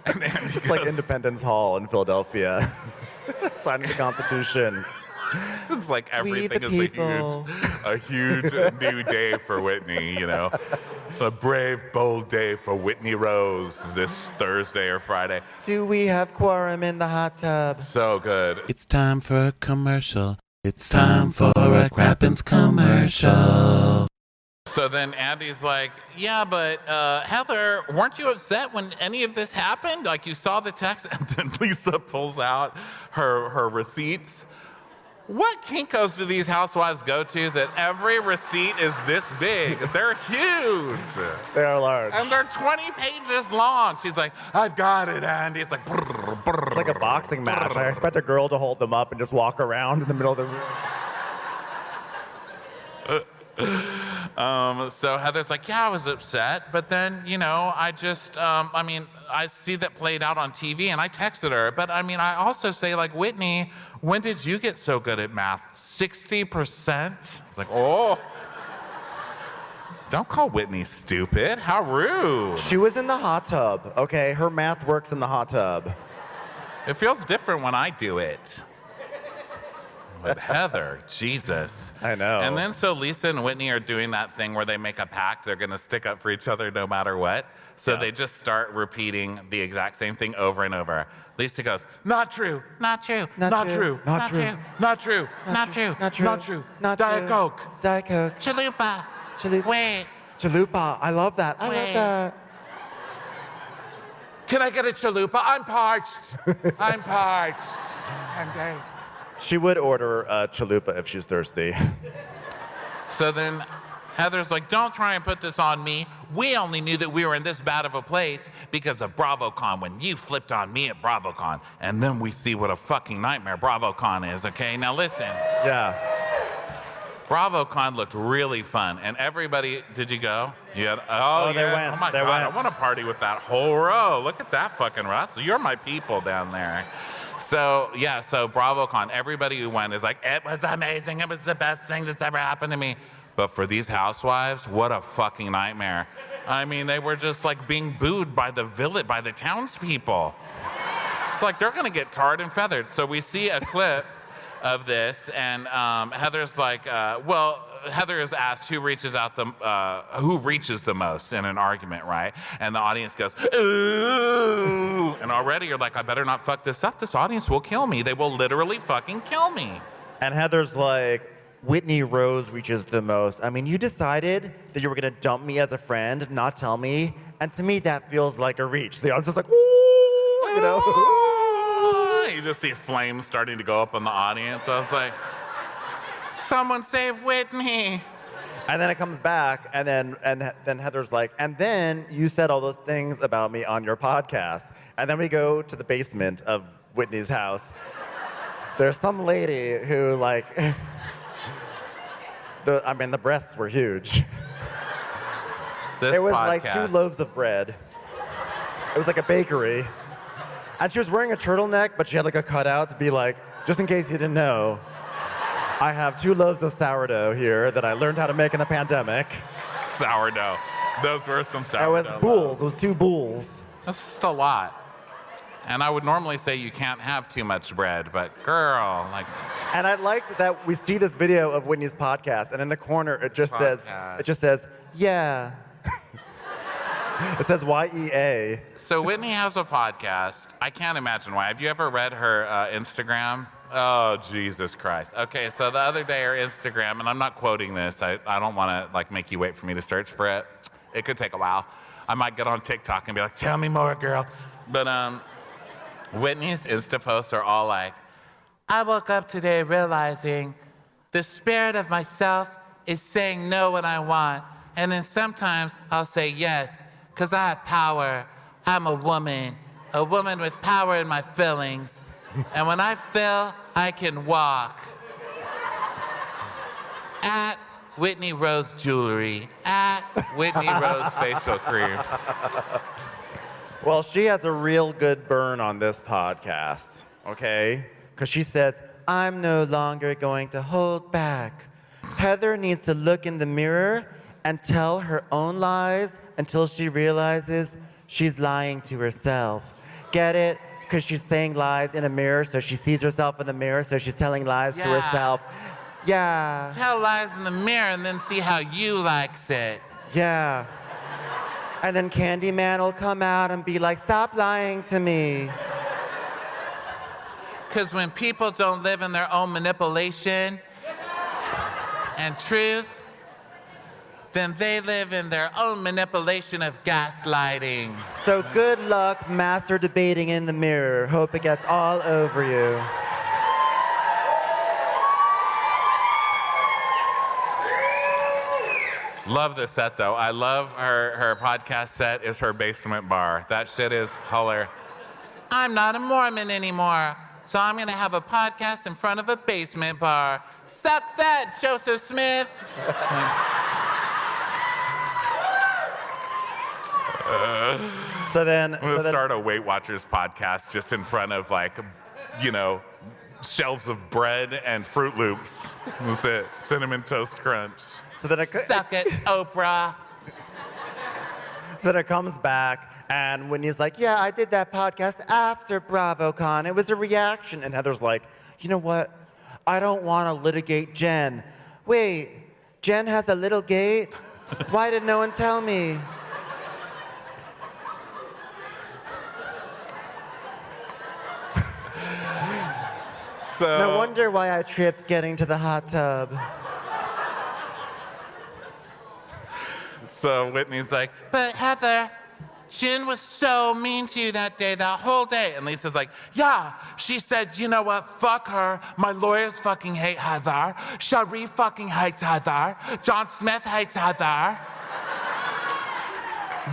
And Andy It's like goes, Independence Hall in Philadelphia. Signing the Constitution. it's like We the everything is people. a huge new day for Whitney, you know. A brave, bold day for Whitney Rose this Thursday or Friday. Do we have quorum in the hot tub? So good. It's time for a commercial. It's time for a Crappens commercial. So then Andy's like, yeah, but Heather, weren't you upset when any of this happened? Like, you saw the text, and then Lisa pulls out her receipts. What Kinkos do these housewives go to that every receipt is this big? They're huge. They are large. And they're 20 pages long. She's like, I've got it, Andy. It's like, brrr, brrr, It's like a boxing match. I expect a girl to hold them up and just walk around in the middle of the room. So Heather's like, yeah, I was upset, but then, you know, I just, I see that played out on TV and I texted her, but I mean, I also say like, Whitney, when did you get so good at math? 60%? It's like, oh. Don't call Whitney stupid. How rude. She was in the hot tub, okay? Her math works in the hot tub. It feels different when I do it. But Heather, Jesus. I know. And then so Lisa and Whitney are doing that thing where they make a pact. They're going to stick up for each other no matter what. So they just start repeating the exact same thing over and over. Lisa goes, not true, not true, not true, not true, not true, not true, not true, not true, Diet Coke, Diet Coke, Chalupa. Wait. Chalupa. I love that. I love that. Can I get a chalupa? I'm parched. I'm parched. I'm dead. She would order a chalupa if she's thirsty. So then Heather's like, don't try and put this on me. We only knew that we were in this bad of a place because of BravoCon when you flipped on me at BravoCon. And then we see what a fucking nightmare BravoCon is, okay? Now listen. Yeah. BravoCon looked really fun, and everybody, did you go? You had, they went. Oh my They God, went. I want to party with that whole row. Look at that fucking row. So you're my people down there. So yeah, so BravoCon, everybody who went is like, it was amazing. It was the best thing that's ever happened to me. But for these housewives, what a fucking nightmare. I mean, they were just like being booed by the village, by the townspeople. It's like they're gonna get tarred and feathered. So we see a clip of this, and Heather's like, Heather is asked who reaches the most in an argument, right? And the audience goes, ooh, and already you're like, I better not fuck this up. This audience will kill me. They will literally fucking kill me. And Heather's like, Whitney Rose reaches the most. I mean, you decided that you were gonna dump me as a friend, not tell me, and to me that feels like a reach. The audience is like, ooh, you know? You just see flames starting to go up in the audience. I was like, someone save Whitney. And then it comes back, and then Heather's like, and then you said all those things about me on your podcast. And then we go to the basement of Whitney's house. There's some lady who like, the breasts were huge. It was like 2 loaves of bread. It was like a bakery. And she was wearing a turtleneck, but she had like a cutout to be like, just in case you didn't know, I have 2 loaves of sourdough here that I learned how to make in the pandemic. Sourdough. Those were some sourdough. It was boules. It was 2 boules. That's just a lot. And I would normally say you can't have too much bread, but girl, like. And I liked that we see this video of Whitney's podcast, and in the corner it just says, yeah. It says YEA. So Whitney has a podcast. I can't imagine why. Have you ever read her Instagram? Oh, Jesus Christ. Okay, so the other day her Instagram, and I'm not quoting this. I don't want to like make you wait for me to search for it. It could take a while. I might get on TikTok and be like, tell me more, girl. But Whitney's Insta posts are all like, I woke up today realizing the spirit of myself is saying no when I want. And then sometimes I'll say yes, because I have power. I'm a woman with power in my feelings. And when I feel, I can walk. At Whitney Rose Jewelry, at Whitney Rose Facial Cream. Well, she has a real good burn on this podcast, okay? Because she says, I'm no longer going to hold back. Heather needs to look in the mirror and tell her own lies until she realizes she's lying to herself. Get it? Because she's saying lies in a mirror, so she sees herself in the mirror, so she's telling lies to herself. Yeah. Tell lies in the mirror and then see how you likes it. Yeah. And then Candyman will come out and be like, stop lying to me. Because when people don't live in their own manipulation and truth, then they live in their own manipulation of gaslighting. So good luck master debating in the mirror. Hope it gets all over you. Love this set, though. I love her podcast set is her basement bar. That shit is hilarious. I'm not a Mormon anymore, so I'm going to have a podcast in front of a basement bar. Suck that, Joseph Smith. So then, I'm gonna start a Weight Watchers podcast just in front of shelves of bread and Fruit Loops. That's it. Cinnamon Toast Crunch. so then Suck it, Oprah. So then it comes back, and Whitney's like, yeah, I did that podcast after BravoCon. It was a reaction. And Heather's like, you know what? I don't want to litigate Jen. Wait, Jen has a little gate? Why did no one tell me? So No wonder why I tripped getting to the hot tub. So Whitney's like, But Heather, Jen was so mean to you that day, that whole day. And Lisa's like, yeah, she said, you know what, fuck her. My lawyers fucking hate Heather. Sharif fucking hates Heather. John Smith hates Heather.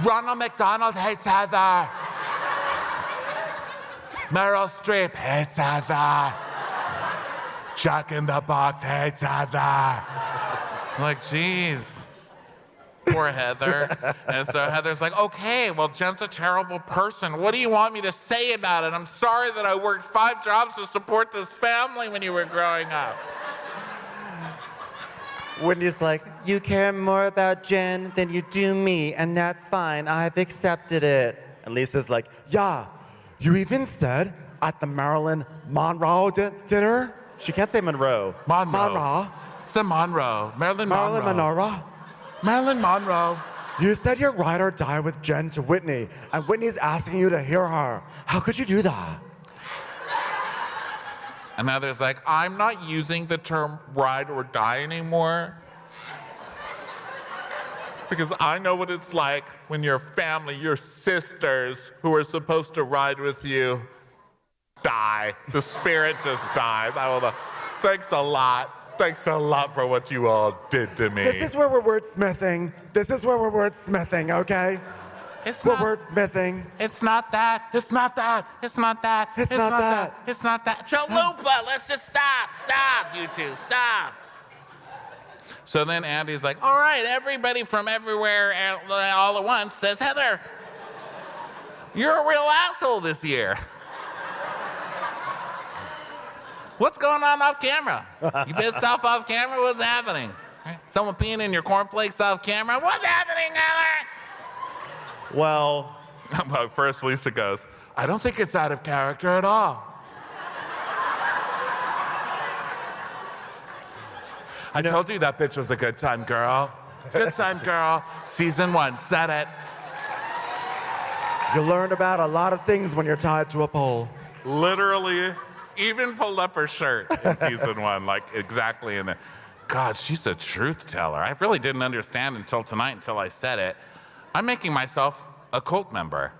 Ronald McDonald hates Heather. Meryl Streep hates Heather. Jack in the Box hates Heather. I'm like, geez. Poor Heather. And so Heather's like, okay, well, Jen's a terrible person. What do you want me to say about it? I'm sorry that I worked 5 jobs to support this family when you were growing up. Whitney's like, you care more about Jen than you do me, and that's fine. I've accepted it. And Lisa's like, yeah, you even said at the Marilyn Monroe dinner? She can't say Monroe. Monroe. It's the Monroe. Marilyn Monroe. Marilyn Monroe. Marilyn Monroe. You said you'd ride or die with Jen to Whitney, and Whitney's asking you to hear her. How could you do that? And Heather's like, I'm not using the term ride or die anymore. because I know what it's like when your family, your sisters who are supposed to ride with you, die. The spirit just dies. Thanks a lot. Thanks a lot for what you all did to me. This is where we're wordsmithing. Okay? We're wordsmithing. It's not that. It's not that. It's not that. It's not that. It's not that. Chalupa, let's just stop. Stop, you two. Stop. So then Andy's like, all right, everybody from everywhere all at once says, Heather, you're a real asshole this year. What's going on off camera? You pissed off camera? What's happening? Someone peeing in your cornflakes off camera? What's happening, Heather? Well, First Lisa goes, I don't think it's out of character at all. I told you that bitch was a good time girl. Good time girl. Season 1, said it. you learn about a lot of things when you're tied to a pole. Literally, even pulled up her shirt in season 1, like exactly in the. God, she's a truth teller. I really didn't understand until tonight, until I said it. I'm making myself a cult member.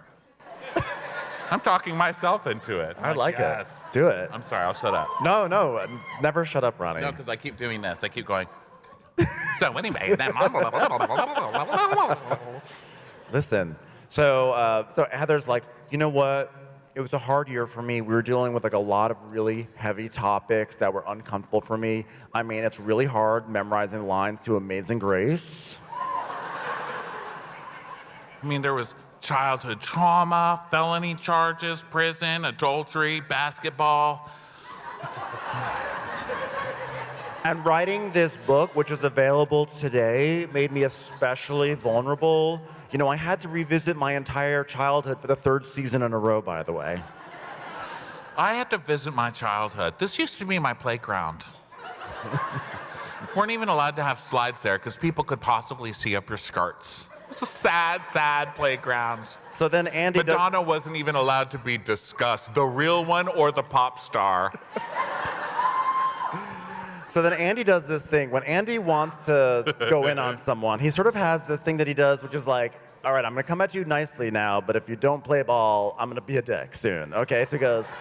I'm talking myself into it. I like yes. it. Do it. I'm sorry, I'll shut up. No, never shut up, Ronnie. No, because I keep doing this. I keep going. So anyway, then. Listen, so Heather's like, you know what? It was a hard year for me. We were dealing with like a lot of really heavy topics that were uncomfortable for me. I mean, it's really hard memorizing lines to Amazing Grace. I mean, there was childhood trauma, felony charges, prison, adultery, basketball. And writing this book, which is available today, made me especially vulnerable. You know, I had to revisit my entire childhood for the 3rd season in a row, by the way. I had to visit my childhood. This used to be my playground. Weren't even allowed to have slides there because people could possibly see up your skirts. It's a sad, sad playground. So then Andy Madonna wasn't even allowed to be discussed, the real one or the pop star. So then Andy does this thing. When Andy wants to go in on someone, he sort of has this thing that he does, which is like, all right, I'm gonna come at you nicely now, but if you don't play ball, I'm gonna be a dick soon. Okay, so he goes,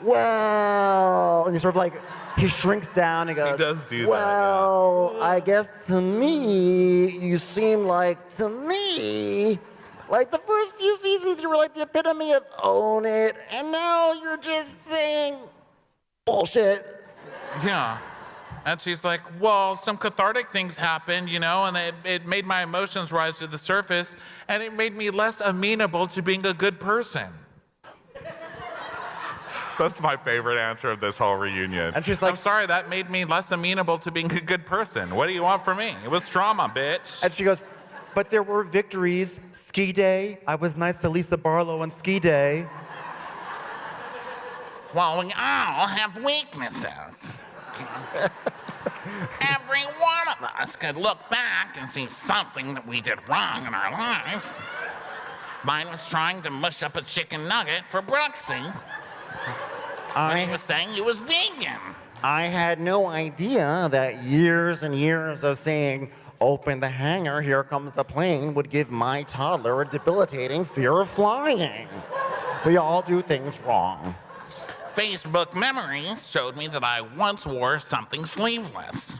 well, and he sort of like, he shrinks down, he goes, He does do that, well, I guess to me, you seem like, to me, like the first few seasons you were like the epitome of own it, and now you're just saying bullshit. Yeah. And she's like, well, some cathartic things happened, you know, and it made my emotions rise to the surface, and it made me less amenable to being a good person. That's my favorite answer of this whole reunion. And she's like, I'm sorry, that made me less amenable to being a good person. What do you want from me? It was trauma, bitch. and she goes, but there were victories. Ski day. I was nice to Lisa Barlow on ski day. Well, we all have weaknesses. Every one of us could look back and see something that we did wrong in our lives. Mine was trying to mush up a chicken nugget for Brooksy. He was saying he was vegan. I had no idea that years and years of saying, open the hangar, here comes the plane, would give my toddler a debilitating fear of flying. We all do things wrong. Facebook memories showed me that I once wore something sleeveless.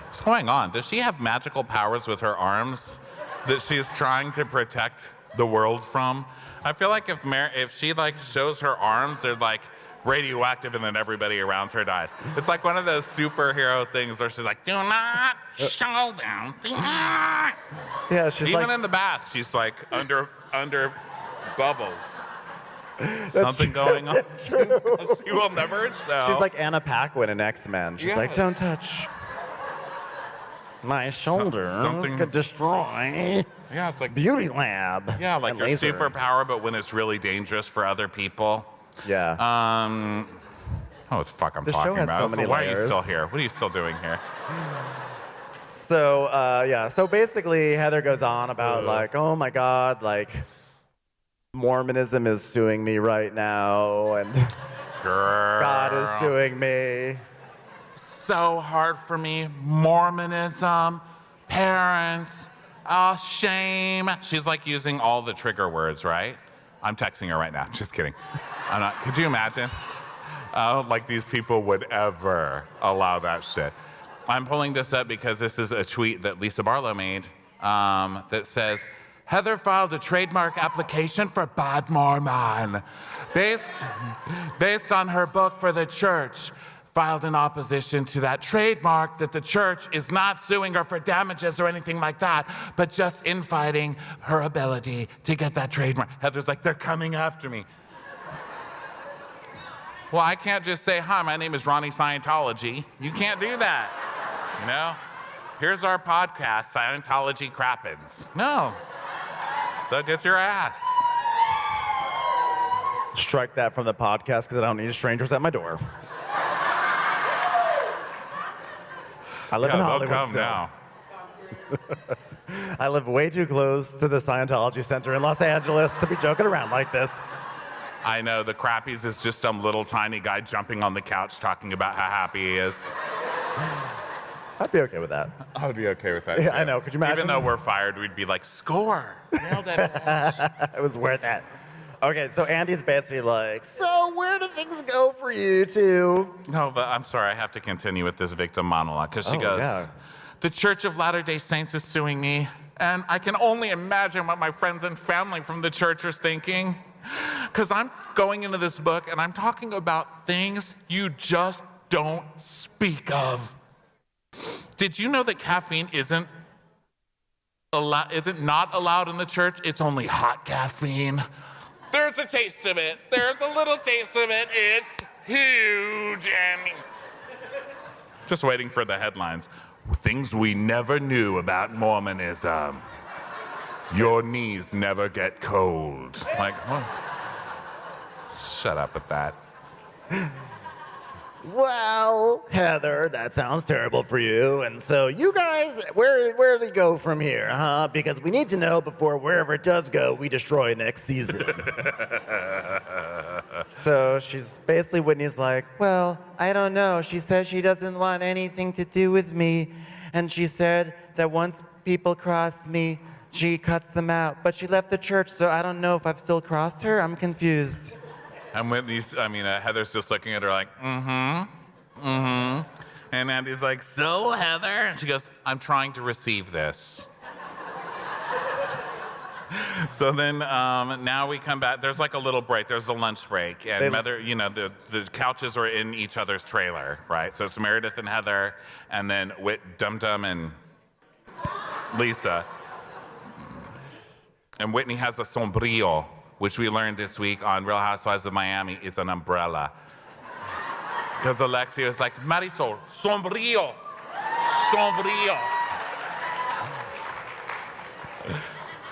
What's going on? Does she have magical powers with her arms that she's trying to protect the world from? I feel like if she like shows her arms, they're like radioactive and then everybody around her dies. It's like one of those superhero things where she's like, do not show them. Yeah, she's Even like, in the bath, she's like under bubbles. Something going on. That's true. She will never know. She's like Anna Paquin in X-Men. She's like, Yes. don't touch. My shoulders something- could destroy Yeah, it's like Beauty Lab. yeah, like and your laser. superpower, but when it's really dangerous for other people. Yeah. Oh, what the fuck I'm The show talking has about? so many Why are you layers. still here? What are you still doing here? So, yeah. So basically, Heather goes on about like, oh my God, like Mormonism is suing me right now, and Girl. God is suing me. So hard for me. Mormonism, parents, shame. She's like using all the trigger words, right? I'm texting her right now. Just kidding. I'm not. Could you imagine? Like these people would ever allow that shit. I'm pulling this up because this is a tweet that Lisa Barlow made that says, Heather filed a trademark application for Bad Mormon based on her book for the church. Filed in opposition to that trademark that the church is not suing her for damages or anything like that, but just infighting her ability to get that trademark. Heather's like, they're coming after me. Well, I can't just say, hi, my name is Ronnie Scientology. You can't do that, you know? Here's our podcast, Scientology Crappens. No, they'll get your ass. Strike that from the podcast because I don't need strangers at my door. I live in Yeah, Hollywood they'll come still. now. I live way too close to the Scientology Center in Los Angeles to be joking around like this. I know, the Crappies is just some little tiny guy jumping on the couch talking about how happy he is. I'd be okay with that. I would be okay with that. Yeah, too. I know. Could you imagine? Even though we're fired, we'd be like, score. Nailed it. It was worth it. Okay, so Andy's basically like, so where do things go for you two? No, but I'm sorry, I have to continue with this victim monologue because she Oh, goes, yeah. the Church of Latter-day Saints is suing me, and I can only imagine what my friends and family from the church are thinking. Because I'm going into this book and I'm talking about things you just don't speak of. Did you know that caffeine isn't not allowed in the church? It's only hot caffeine. There's a taste of it. There's a little taste of it. It's huge. And just waiting for the headlines. Things we never knew about Mormonism. Your knees never get cold. Like, what? Shut up with that. Well, Heather, that sounds terrible for you. And so you guys, where does it go from here, huh? Because we need to know before wherever it does go, we destroy next season. So she's basically, Whitney's like, well, I don't know. She says she doesn't want anything to do with me. And she said that once people cross me, she cuts them out. But she left the church, so I don't know if I've still crossed her. I'm confused. And Heather's just looking at her like, mm-hmm. And Andy's like, so, Heather? And she goes, I'm trying to receive this. So then now we come back. There's like a little break. There's the lunch break. And the couches are in each other's trailer, right? So it's Meredith and Heather, and then Dum Dum and Lisa. And Whitney has a sombrillo, which we learned this week on Real Housewives of Miami is an umbrella. Because Alexia was like, Marisol, sombrillo, sombrillo.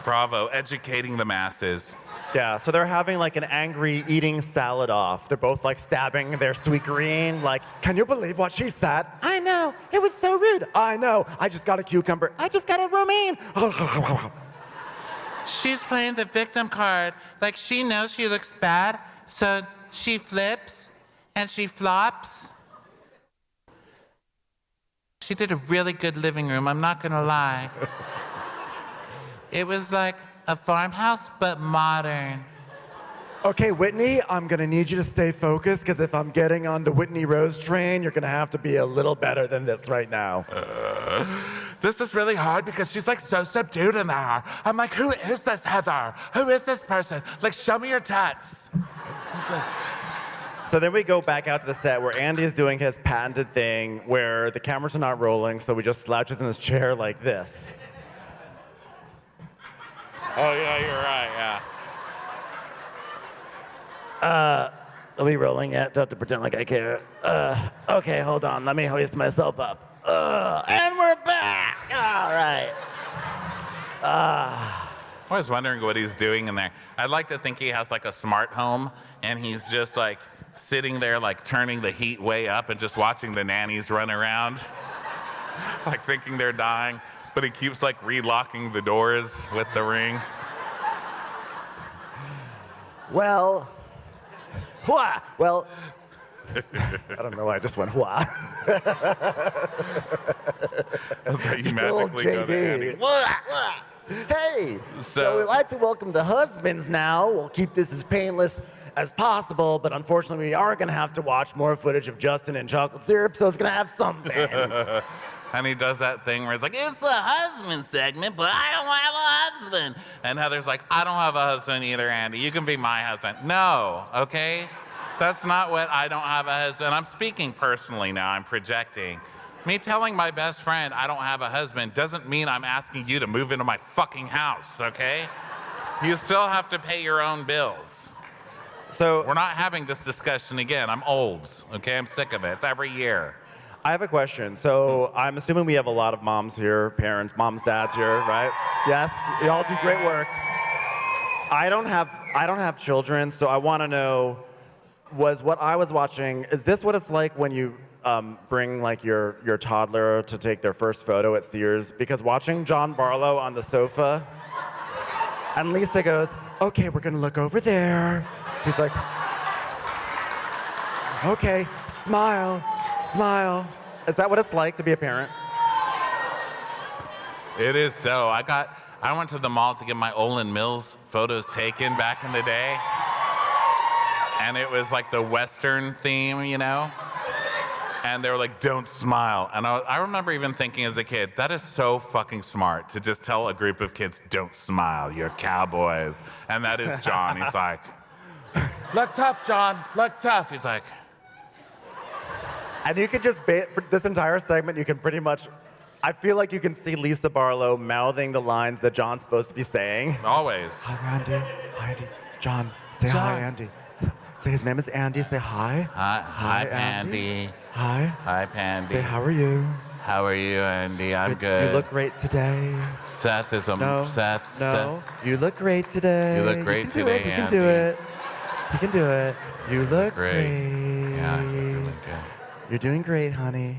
Bravo, educating the masses. Yeah, so they're having like an angry eating salad off. They're both like stabbing their sweet green, like, can you believe what she said? I know, it was so rude. I know, I just got a cucumber. I just got a romaine. She's playing the victim card. Like she knows she looks bad, so she flips and she flops. She did a really good living room, I'm not gonna lie. It was like a farmhouse, but modern. Okay, Whitney, I'm gonna need you to stay focused, because if I'm getting on the Whitney Rose train, you're gonna have to be a little better than this right now. This is really hard because she's like so subdued in there. I'm like, who is this Heather? Who is this person? Like, show me your tats. So then we go back out to the set where Andy is doing his patented thing where the cameras are not rolling, so he just slouches in his chair like this. Oh, yeah, you're right, Are we rolling yet? Don't have to pretend like I care. Okay, hold on. Let me hoist myself up. And we're back. All right. I was wondering what he's doing in there. I'd like to think he has like a smart home and he's just like sitting there like turning the heat way up and just watching the nannies run around, like thinking they're dying, but he keeps like relocking the doors with the ring. Well, wha? Well, I don't know why I just went, wah. You just a little magically go to Andy. JD. Wha? Hey, so we'd like to welcome the husbands now. We'll keep this as painless as possible, but unfortunately we are going to have to watch more footage of Justin and chocolate syrup, so it's going to have something. And he does that thing where he's like, it's the husband segment, but I don't have a husband. And Heather's like, I don't have a husband either, Andy. You can be my husband. No, okay? That's not what I don't have a husband. I'm speaking personally now. I'm projecting. Me telling my best friend I don't have a husband doesn't mean I'm asking you to move into my fucking house, okay? You still have to pay your own bills. So We're not having this discussion again. I'm old, okay? I'm sick of it. It's every year. I have a question. So I'm assuming we have a lot of moms here, parents, moms, dads here, right? Yes, you all do great work. I don't have children, so I want to know, was what I was watching, is this what it's like when you bring like your toddler to take their first photo at Sears? Because watching John Barlow on the sofa, and Lisa goes, okay, we're gonna look over there. He's like, okay, smile, smile. Is that what it's like to be a parent? It is so. I went to the mall to get my Olin Mills photos taken back in the day. And it was like the Western theme, you know? And they were like, don't smile. And I remember even thinking as a kid, that is so fucking smart to just tell a group of kids, don't smile, you're cowboys. And that is John. He's like, look tough, John, look tough. He's like, And you can just, this entire segment, you can pretty much, I feel like you can see Lisa Barlow mouthing the lines that John's supposed to be saying. always. Hi, Andy. Hi, Andy. John, say hi, Andy. Say his name is Andy. Say hi. Hi, Andy. Hi. Hi, Pandy. Say, how are you? How are you, Andy? I'm good. You look great today. Seth is a No. Seth. No. You look great today. You look great today, You can Andy. do it. You can do it. You look Great. great. Yeah, you're doing good. You're doing great, honey.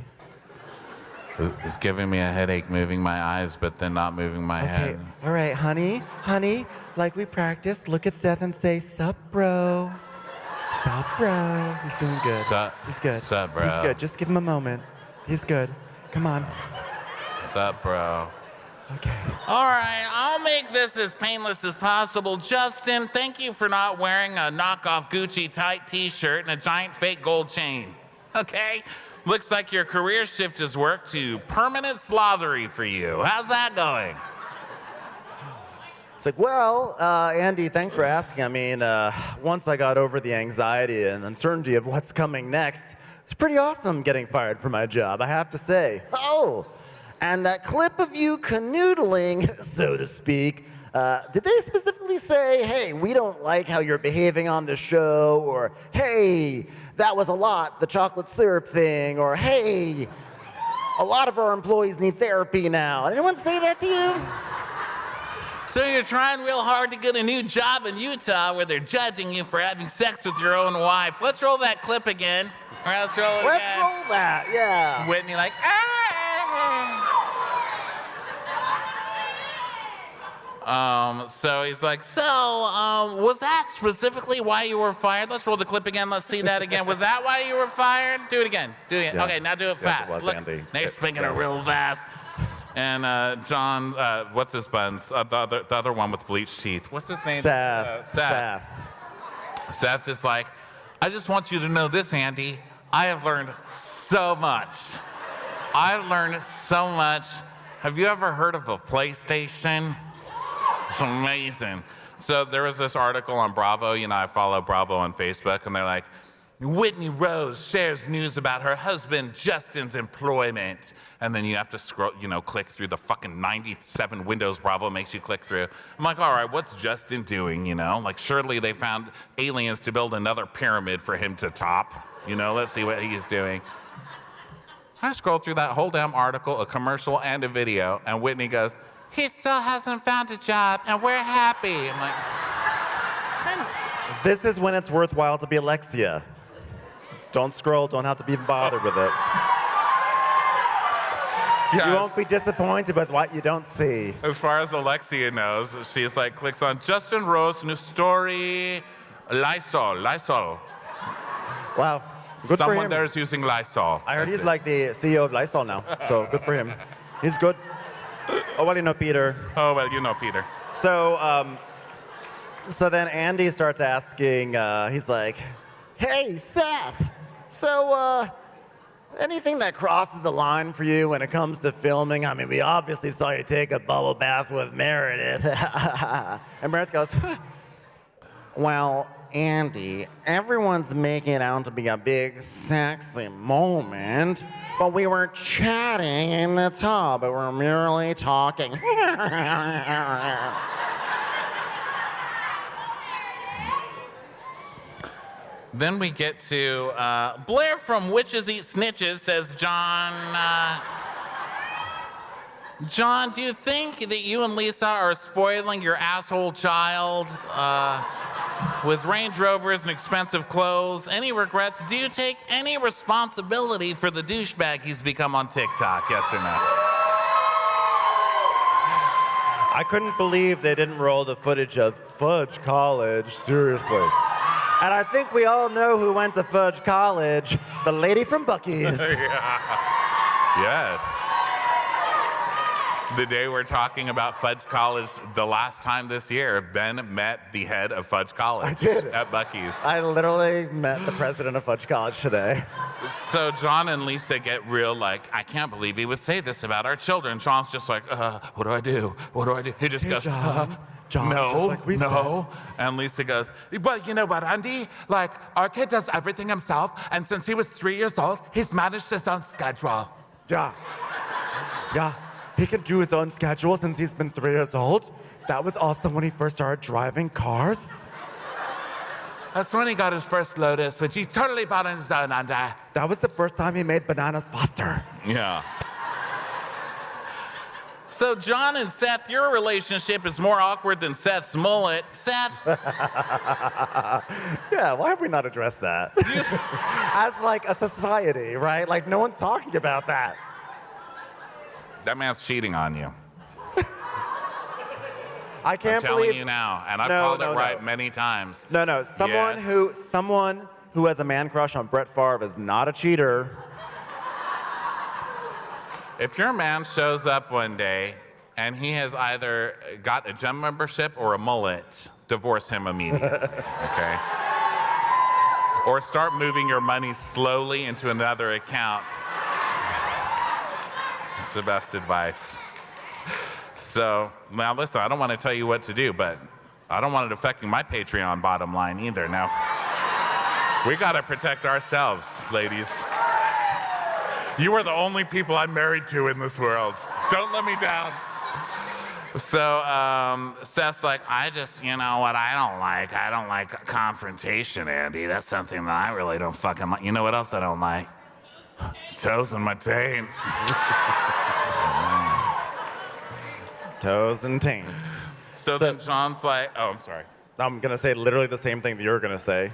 It's giving me a headache moving my eyes, but then not moving my Okay. head. All right, honey. Honey, like we practiced, look at Seth and say, sup, bro. Sup, bro. He's doing good. Sup. He's good. Sup, bro. He's good. Just give him a moment. He's good. Come on. What's up, bro? Okay. All right, I'll make this as painless as possible. Justin, thank you for not wearing a knockoff Gucci tight t-shirt and a giant fake gold chain. Okay? Looks like your career shift has worked to permanent slathery for you. How's that going? It's like, well, Andy, thanks for asking. I mean, once I got over the anxiety and uncertainty of what's coming next, it's pretty awesome getting fired from my job, I have to say. Oh, and that clip of you canoodling, so to speak, did they specifically say, hey, we don't like how you're behaving on the show, or hey, that was a lot, the chocolate syrup thing, or hey, a lot of our employees need therapy now? Did anyone say that to you? So you're trying real hard to get a new job in Utah where they're judging you for having sex with your own wife. Let's roll that clip again. Or let's roll it again. Let's roll that, yeah. Whitney like, so he's like, was that specifically why you were fired? Let's roll the clip again. Let's see that again. Was that why you were fired? Do it again. Do it again. Yeah. Okay, now do it fast. Yes, it was, Look, Andy. they're speaking it real fast. And John, what's his buns? The other one with bleached teeth. What's his name? Seth. Seth is like, I just want you to know this, Andy. I have learned so much. I've learned so much. Have you ever heard of a PlayStation? It's amazing. So there was this article on Bravo. You know, I follow Bravo on Facebook, and they're like, Whitney Rose shares news about her husband Justin's employment. And then you have to scroll, click through the fucking 97 windows Bravo makes you click through. I'm like, all right, what's Justin doing, Like, surely they found aliens to build another pyramid for him to top. Let's see what he's doing. I scroll through that whole damn article, a commercial and a video, and Whitney goes, he still hasn't found a job, and we're happy. I'm like, This is when it's worthwhile to be Alexia. Don't scroll, don't have to be bothered with it. Yeah, You won't be disappointed with what you don't see. as far as Alexia knows, she's like, clicks on Justin Rose, new story, Lysol. Wow, good for Someone him. there is using Lysol. I heard That's he's it. like the CEO of Lysol now, so good for him. He's good. Oh, well, Peter. Oh, well, Peter. So then Andy starts asking, he's like, hey, Seth, so anything that crosses the line for you when it comes to filming? I mean, we obviously saw you take a bubble bath with Meredith. And Meredith goes, well, Andy, everyone's making it out to be a big, sexy moment, but we were chatting in the tub, but we're merely talking. Then we get to Blair from Witches Eat Snitches says, John, do you think that you and Lisa are spoiling your asshole child with Range Rovers and expensive clothes? Any regrets? Do you take any responsibility for the douchebag he's become on TikTok? Yes or no? I couldn't believe they didn't roll the footage of Fudge College, seriously. And I think we all know who went to Fudge College, the lady from Buc-ee's. Yes. The day we're talking about Fudge College, the last time this year, Ben met the head of Fudge College. I did. At Buc-ee's. I literally met the president of Fudge College today. So John and Lisa get real like, I can't believe he would say this about our children. John's just like, what do I do? What do I do? He just goes, John, no, just like we no. And Lisa goes, well, you know what, Andy? Like, our kid does everything himself, and since he was 3 years old, he's managed his own schedule. Yeah. He can do his own schedule since he's been 3 years old. That was also when he first started driving cars. That's when he got his first Lotus, which he totally bought on his own, Andy. That was the first time he made bananas faster. Yeah. So John and Seth, your relationship is more awkward than Seth's mullet. Seth, Yeah, why have we not addressed that? As like a society, right? Like no one's talking about that. That man's cheating on you. I can't I'm telling believe you now, and I've No, called no, it right no. many times. No, someone Yes. who has a man crush on Brett Favre is not a cheater. If your man shows up one day and he has either got a gym membership or a mullet, divorce him immediately, okay? Or start moving your money slowly into another account. It's the best advice. So, now listen, I don't want to tell you what to do, but I don't want it affecting my Patreon bottom line either. Now, we got to protect ourselves, ladies. You are the only people I'm married to in this world. Don't let me down. So Seth's like, I just, you know what I don't like? I don't like confrontation, Andy. That's something that I really don't fucking like. You know what else I don't like? Toes in my taints. Toes and taints. So then John's like, oh, I'm sorry. I'm gonna say literally the same thing that you're gonna say.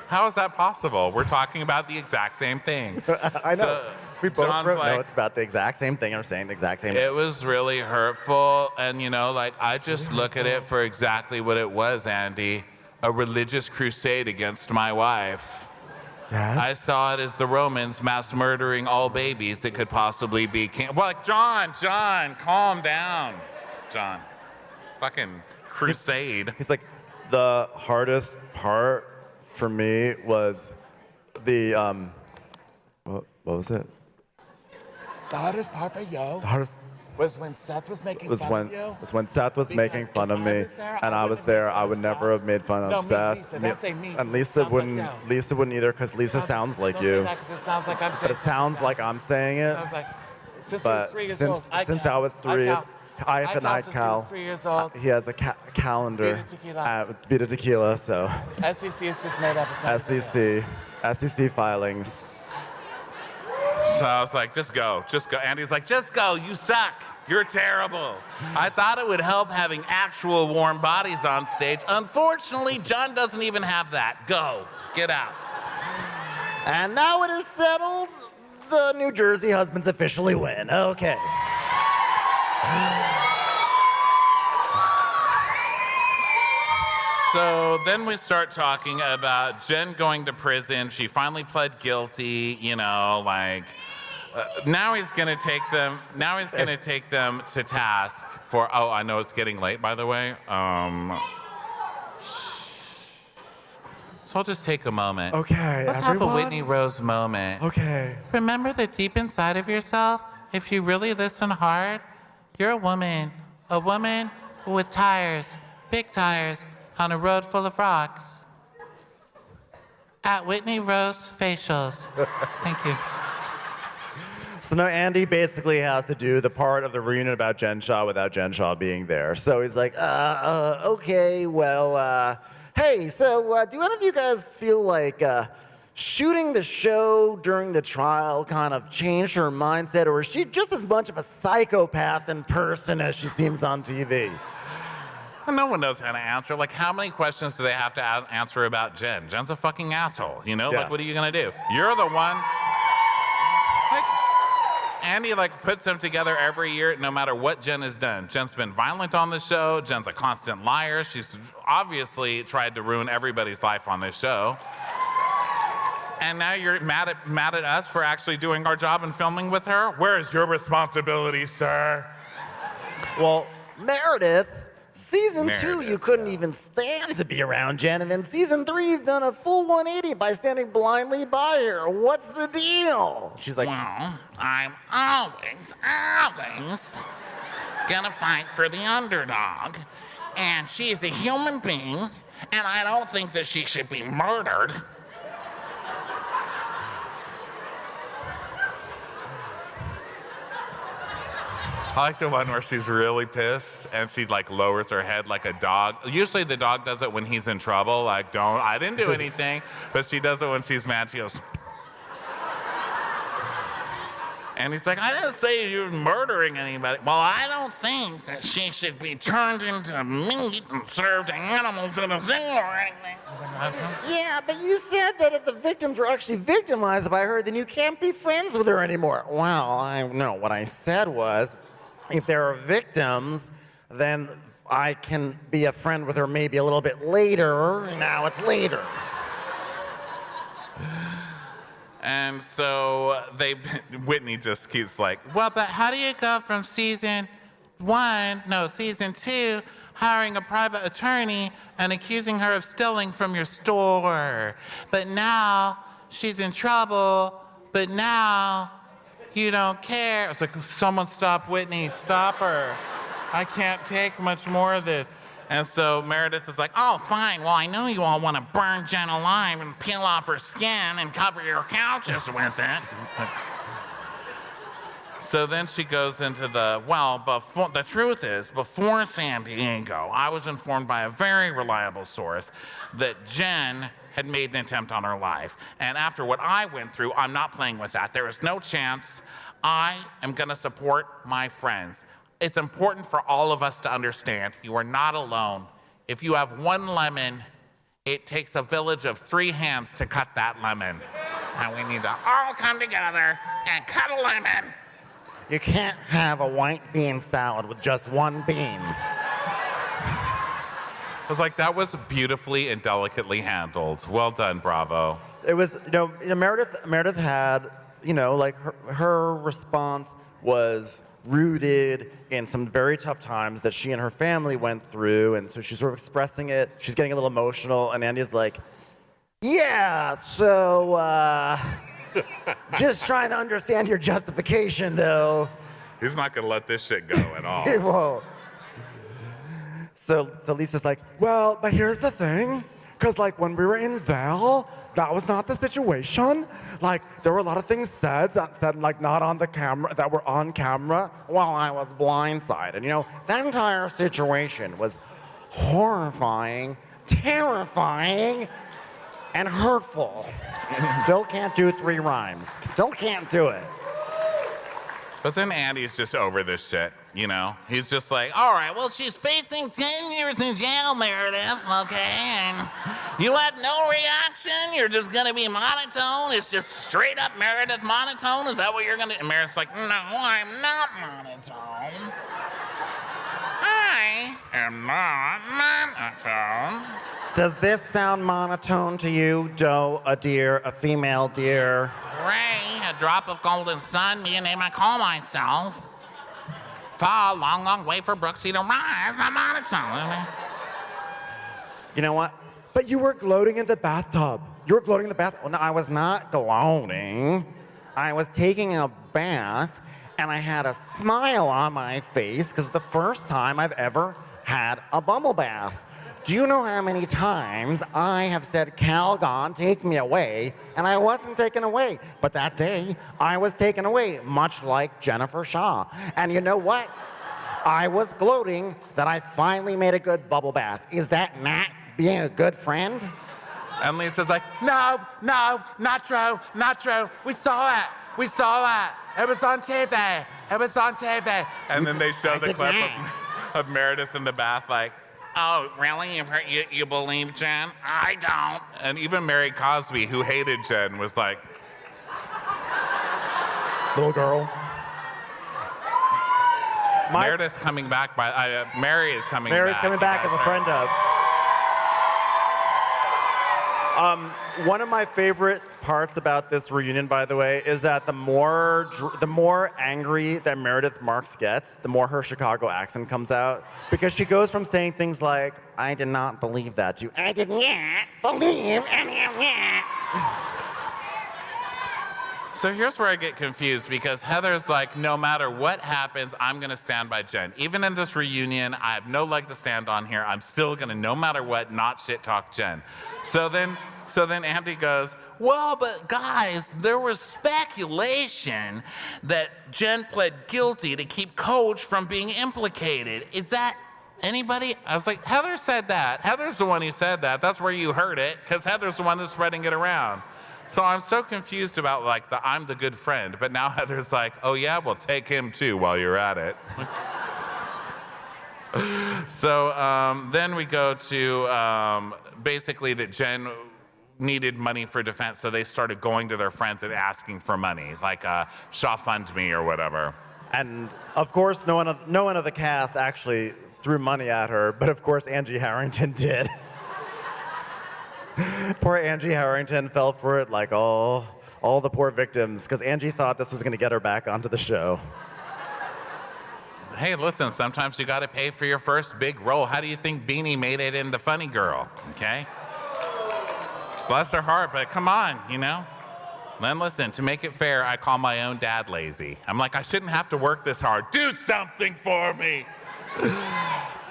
How is that possible? We're talking about the exact same thing. I know. So We both John's wrote like, notes about the exact same thing or saying the exact same it was really hurtful, and you know, like I just look at it for exactly what it was, Andy. A religious crusade against my wife. Yes. I saw it as the Romans mass murdering all babies that could possibly be well, like, John, calm down. John. Fucking crusade. He's like, the hardest part for me was the what was it? The hardest part for you The hardest was when Seth was making fun of you. was when Seth was Because making fun of if I me, was there, and I I was wouldn't there. make I fun would of never Seth. have made fun No, of me, Seth. Lisa. Don't say me. And Lisa Sounds like wouldn't. you. Lisa wouldn't either, because Lisa sounds like Don't you. say that 'cause it sounds like I'm saying But it sounds something like I'm saying it. Sounds like, since you But was 3 years since old, since I was 3 years, I have an count since he was Cal. 3 years old. He has a calendar Vita Tequila. at Vita Tequila, so SEC is just made up. It's not SEC filings. So I was like, just go. Andy's like, just go, you suck. You're terrible. I thought it would help having actual warm bodies on stage. Unfortunately, John doesn't even have that. Go, get out. And now it is settled. The New Jersey husbands officially win. Okay. So then we start talking about Jen going to prison. She finally pled guilty, you know, like, now he's gonna take them to task for, oh, I know it's getting late, by the way. So I'll just take a moment. Okay, Let's have a everyone. Whitney Rose moment. Okay. Remember that deep inside of yourself, if you really listen hard, you're a woman with tires, big tires, on a road full of rocks. At Whitney Rose Facials. Thank you. So now Andy basically has to do the part of the reunion about Jen Shaw without Jen Shaw being there. So he's like, okay, well, hey, so do any of you guys feel like shooting the show during the trial kind of changed her mindset, or is she just as much of a psychopath in person as she seems on TV? No one knows how to answer. Like, how many questions do they have to answer about Jen? Jen's a fucking asshole, you know? Yeah. Like, what are you gonna do? You're the one. Like, Andy, like, puts them together every year, no matter what Jen has done. Jen's been violent on the show. Jen's a constant liar. She's obviously tried to ruin everybody's life on this show. And now you're mad at us for actually doing our job and filming with her? Where is your responsibility, sir? Well, Meredith, season 2, Meredith, you couldn't even stand to be around Jen, and then season 3, you've done a full 180 by standing blindly by her. What's the deal? She's like, Well, I'm always gonna fight for the underdog. And she's a human being, and I don't think that she should be murdered. I like the one where she's really pissed and she like lowers her head like a dog. Usually the dog does it when he's in trouble, like, I didn't do anything. But she does it when she's mad. She goes. And he's like, I didn't say you're murdering anybody. Well, I don't think that she should be turned into meat and served to animals in a zoo or anything. yeah, but you said that if the victims were actually victimized by her, then you can't be friends with her anymore. Well, I know what I said was, if there are victims, then I can be a friend with her maybe a little bit later. Now it's later. And so Whitney just keeps like, well, but how do you go from season 2, hiring a private attorney and accusing her of stealing from your store? But now she's in trouble, but now you don't care. It's like, someone stop Whitney, stop her. I can't take much more of this. And so Meredith is like, oh, fine. Well, I know you all want to burn Jen alive and peel off her skin and cover your couches with it. So then she goes into the truth is, before San Diego, I was informed by a very reliable source that Jen had made an attempt on her life. And after what I went through, I'm not playing with that. There is no chance. I am gonna support my friends. It's important for all of us to understand you are not alone. If you have one lemon, it takes a village of 3 hands to cut that lemon. And we need to all come together and cut a lemon. You can't have a white bean salad with just one bean. I was like, that was beautifully and delicately handled. Well done, bravo. It was, Meredith had, like her response was rooted in some very tough times that she and her family went through, and so she's sort of expressing it. She's getting a little emotional, and Andy's like, yeah, so, just trying to understand your justification, though. He's not gonna let this shit go at all. He won't. So Lisa's like, well, but here's the thing, because like when we were in Val, that was not the situation. Like there were a lot of things said like not on the camera, that were on camera while I was blindsided. That entire situation was horrifying, terrifying, and hurtful. Still can't do 3 rhymes. Still can't do it. But then Andy's just over this shit, He's just like, all right, Well, she's facing 10 years in jail, Meredith, okay? And you had no reaction? You're just gonna be monotone? It's just straight up Meredith monotone? Is that what you're gonna do? And Meredith's like, no, I'm not monotone. I am not monotone. Does this sound monotone to you, doe, a deer, a female deer? Ray, a drop of golden sun, me a name I call myself. Fall, long, long way for Brooksy to rise. I'm monotone. You know what? But you were gloating in the bathtub. You were gloating in the bathtub. Oh, no, I was not gloating. I was taking a bath, and I had a smile on my face because it's the first time I've ever had a bubble bath. Do you know how many times I have said, Calgon, take me away, and I wasn't taken away. But that day, I was taken away, much like Jennifer Shaw. And you know what? I was gloating that I finally made a good bubble bath. Is that not being a good friend? And Lisa's like, no, not true. We saw it. It was on TV. And then they show the clip of Meredith in the bath like, Oh, really? You believe Jen? I don't. and even Mary Cosby, who hated Jen, was like, Little girl. Meredith's coming back Mary is coming back. Mary's coming back as a friend of. One of my favorite parts about this reunion, by the way, is that the more angry that Meredith Marks gets, the more her Chicago accent comes out. Because she goes from saying things like, I did not believe that, to I did not believe any of that. So here's where I get confused, because Heather's like, no matter what happens, I'm gonna stand by Jen. Even in this reunion, I have no leg to stand on here. I'm still gonna, no matter what, not shit talk Jen. So then Andy goes, well, but guys, there was speculation that Jen pled guilty to keep Coach from being implicated. Is that anybody? I was like, Heather said that. Heather's the one who said that. That's where you heard it, because Heather's the one that's spreading it around. So I'm so confused about like I'm the good friend, but now Heather's like, oh yeah, well take him too while you're at it. So then we go to basically that Jen needed money for defense, so they started going to their friends and asking for money, like Shaw Fund Me or whatever. And of course, no one of the cast actually threw money at her, but of course Angie Harrington did. Poor Angie Harrington fell for it like all the poor victims, because Angie thought this was going to get her back onto the show. Hey, listen, sometimes you gotta pay for your first big role. How do you think Beanie made it in The Funny Girl, okay? Bless her heart, but come on, Then listen, to make it fair, I call my own dad lazy. I'm like, I shouldn't have to work this hard. Do something for me.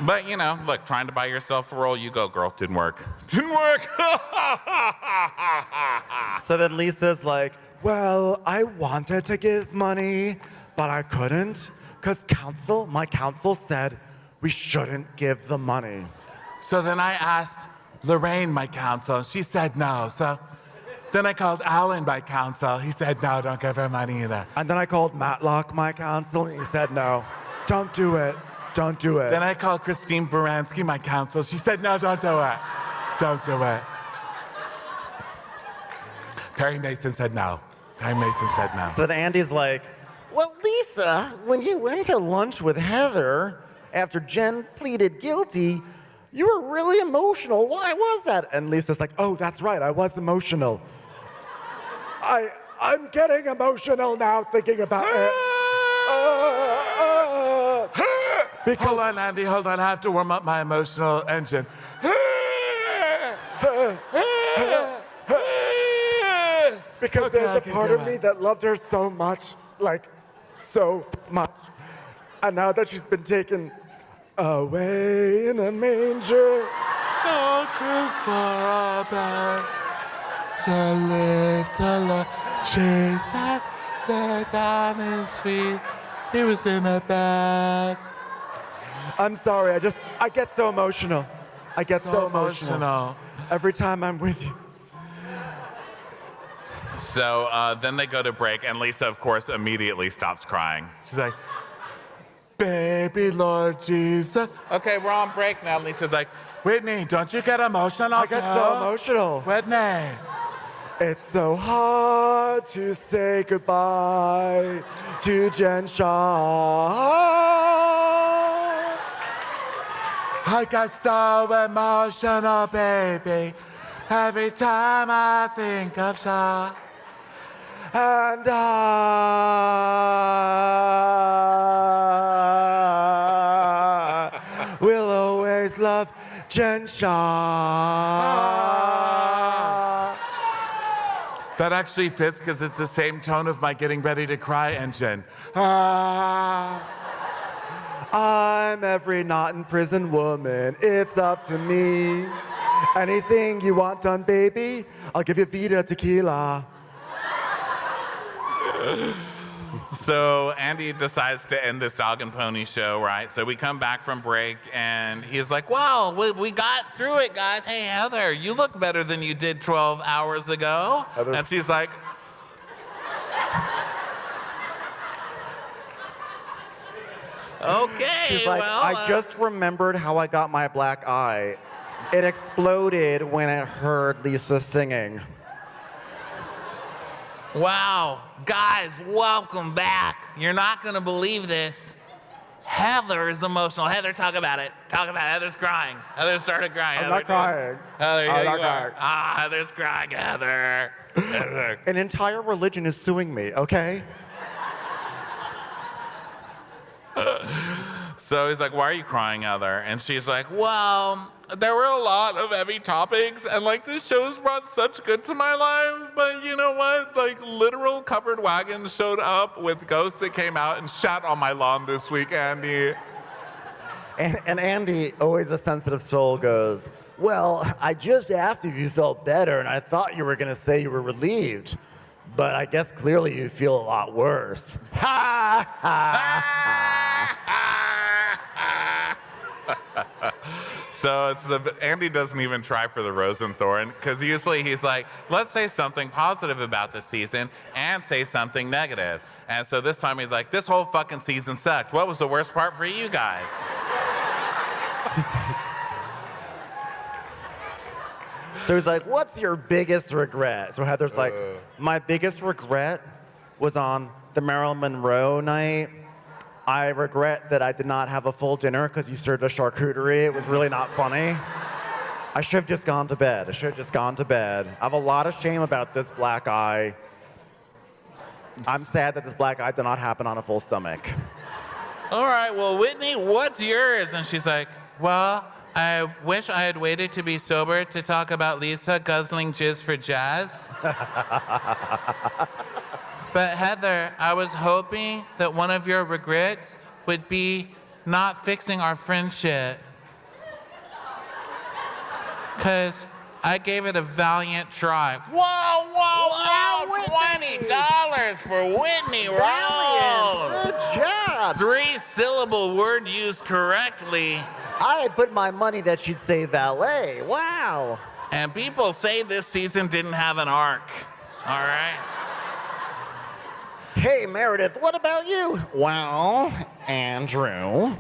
But, you know, look, trying to buy yourself a role, you go, girl. Didn't work. Didn't work. So then Lisa's like, well, I wanted to give money, but I couldn't because my counsel said we shouldn't give the money. So then I asked Lorraine, my counsel. She said no. So then I called Alan, my counsel. He said no, don't give her money either. And then I called Matlock, my counsel, and he said no. Don't do it. Don't do it. Then I called Christine Baranski, my counsel. She said no, don't do it. Don't do it. Perry Mason said no. Perry Mason said no. So then Andy's like, well, Lisa, when you went to lunch with Heather after Jen pleaded guilty, you were really emotional. Why was that? And Lisa's like, oh, that's right, I was emotional. I'm getting emotional now thinking about it. Because Hold on, Andy, hold on. I have to warm up my emotional engine. Because Okay, there's I a can part do of it. me that loved her so much, like, so much. And now that she's been taken away in a manger, Not too far apart. So little cheese that the diamond sweet. He was in a bag. I'm sorry, I get so emotional. I get so emotional every time I'm with you. So then they go to break, and Lisa, of course, immediately stops crying. She's like, baby Lord Jesus. Okay, we're on break now. Lisa's like, Whitney, don't you get emotional? I get so emotional. Whitney. It's so hard to say goodbye to Jen Shaw. I get so emotional, baby. Every time I think of Shaw. And I will always love Jen Shaw. That actually fits because it's the same tone of my getting ready to cry engine. I'm every not in prison woman. It's up to me. Anything you want done, baby, I'll give you Vita tequila. So Andy decides to end this dog and pony show, right? So we come back from break, and he's like, wow, we got through it, guys. Hey, Heather, you look better than you did 12 hours ago. And she's like, okay, She's like, well, I just remembered how I got my black eye. It exploded when it heard Lisa singing. wow, guys, welcome back. You're not gonna believe this. Heather is emotional. Heather, talk about it. Talk about it. Heather's crying. Heather started crying. I'm not crying. Heather, I'm here not you are. crying. Ah, Heather's crying, Heather. Heather. An entire religion is suing me, okay? So he's like, why are you crying, Heather? And she's like, well, there were a lot of heavy topics, and like this show's brought such good to my life, but you know what? Like literal covered wagons showed up with ghosts that came out and shat on my lawn this week, Andy. And Andy, always a sensitive soul, goes, well, I just asked you if you felt better, and I thought you were gonna say you were relieved. But I guess clearly you feel a lot worse. Ha ha! So it's Andy doesn't even try for the rose and thorn, because usually he's like, let's say something positive about the season and say something negative. And so this time he's like, this whole fucking season sucked. What was the worst part for you guys? So he's like, what's your biggest regret? So Heather's like, my biggest regret was on the Marilyn Monroe night. I regret that I did not have a full dinner because you served a charcuterie. It was really not funny. I should have just gone to bed. I have a lot of shame about this black eye. I'm sad that this black eye did not happen on a full stomach. All right, well, Whitney, what's yours? And she's like, well, I wish I had waited to be sober to talk about Lisa guzzling jizz for jazz. But Heather, I was hoping that one of your regrets would be not fixing our friendship. Because I gave it a valiant try. Whoa, $20 for Whitney Valiant. Rose. Good job. 3-syllable word used correctly. I had put my money that she'd say valet. Wow. And people say this season didn't have an arc. All right? Hey, Meredith, what about you? Well, Andrew,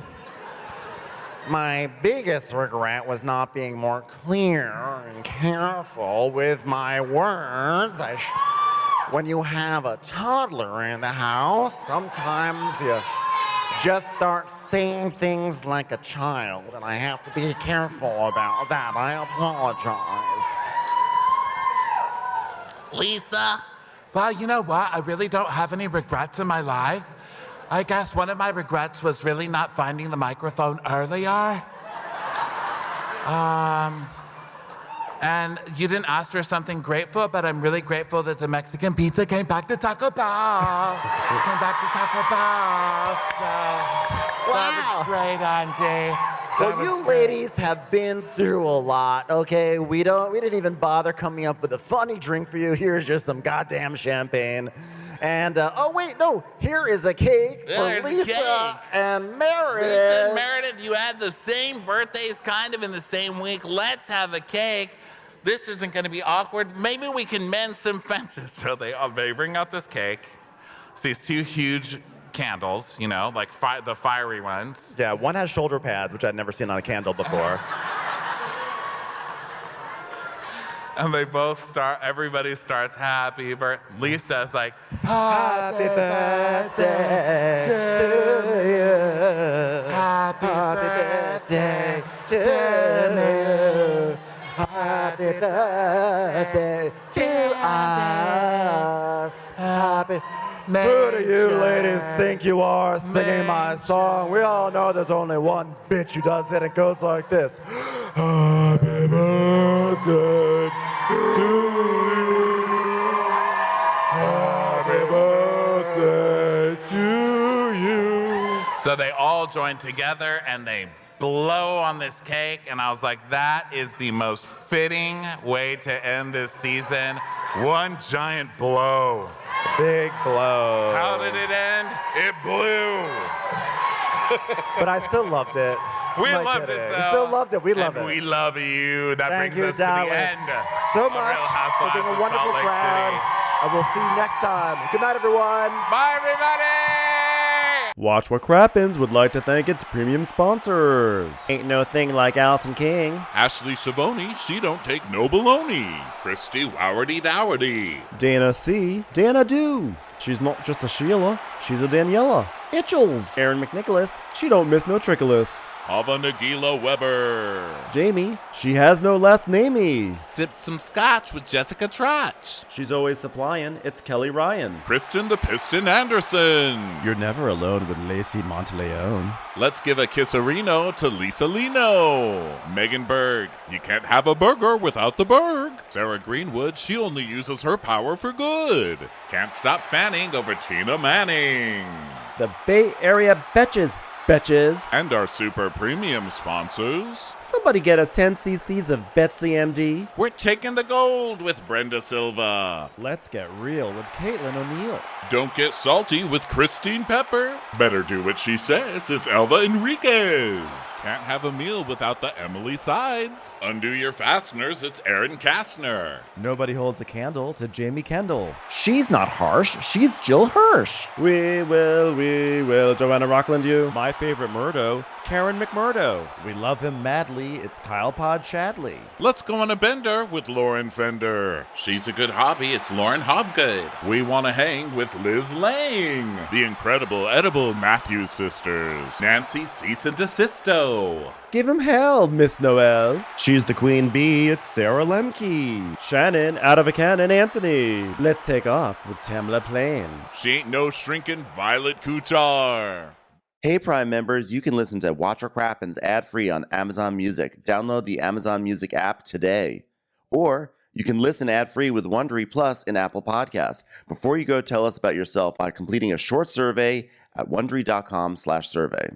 my biggest regret was not being more clear and careful with my words. When you have a toddler in the house, sometimes you just start saying things like a child, and I have to be careful about that. I apologize. Lisa? Well, you know what? I really don't have any regrets in my life. I guess one of my regrets was really not finding the microphone earlier. And you didn't ask for something grateful, but I'm really grateful that the Mexican pizza came back to Taco Bell. So that was great, Angie. Well, you ladies have been through a lot, okay? We didn't even bother coming up with a funny drink for you. Here's just some goddamn champagne. And, oh wait, no, here is a cake for Lisa and Meredith. Listen, Meredith, you had the same birthdays kind of in the same week. Let's have a cake. This isn't gonna be awkward. Maybe we can mend some fences. So they bring out this cake. It's these two huge candles, you know, like the fiery ones. Yeah, one has shoulder pads, which I'd never seen on a candle before. And they both everybody starts happy birthday. Lisa's like, Happy birthday to you. Happy birthday to you. Happy birthday to us. Happy. Who do you ladies think you are singing my song? We all know there's only one bitch who does it. It goes like this. Happy birthday to you. Happy birthday to you. so they all join together and they blow on this cake, and I was like, that is the most fitting way to end this season. One giant blow. Big blow. How did it end? It blew. But I still loved it. We I'm not loved kidding. it, We though. still loved it. We love And it. we love you. That Thank brings you, us Dallas, to the end. so of much Real for Housewives being a of wonderful Salt Lake crowd. City. I will see you next time. Good night, everyone. Bye, everybody. Watch What Crappens would like to thank its premium sponsors. Ain't no thing like Allison King. Ashley Savoni, she don't take no baloney. Christy Wowardy Dowardy. Dana C. Dana Do. She's not just a Sheila, she's a Daniela. Itchels. Aaron McNicholas. She don't miss no trickolas. Hava Nagila Weber. Jamie. She has no last namey. Sipped some scotch with Jessica Trotch. She's always supplying. It's Kelly Ryan. Kristen the Piston Anderson. You're never alone with Lacey Monteleone. Let's give a kisserino to Lisa Lino. Megan Berg. You can't have a burger without the Berg. Sarah Greenwood. She only uses her power for good. Can't stop fanning over Tina Manning. The Bay Area Betches. Betches. And our super premium sponsors. Somebody get us 10 cc's of Betsy MD. We're taking the gold with Brenda Silva. Let's get real with Caitlin O'Neill. Don't get salty with Christine Pepper. Better do what she says. It's Elva Enriquez. Can't have a meal without the Emily Sides. Undo your fasteners. It's Aaron Kastner. Nobody holds a candle to Jamie Kendall. She's not harsh. She's Jill Hirsch. We will, Joanna Rockland you. My favorite Murdo, Karen McMurdo. We love him madly, it's Kyle Pod Shadley. Let's go on a bender with Lauren Fender. She's a good hobby. It's Lauren Hobgood. We want to hang with Liz Lang. The incredible edible Matthews sisters. Nancy Cease and Desisto. Give him hell, Miss Noel. She's the queen bee. It's Sarah Lemke. Shannon, out of a cannon, Anthony. Let's take off with Tamla Plain. She ain't no shrinking Violet Kuchar. Hey Prime members, you can listen to Watch What Crappens ad-free on Amazon Music. Download the Amazon Music app today. Or you can listen ad-free with Wondery Plus in Apple Podcasts. Before you go, tell us about yourself by completing a short survey at Wondery.com/survey.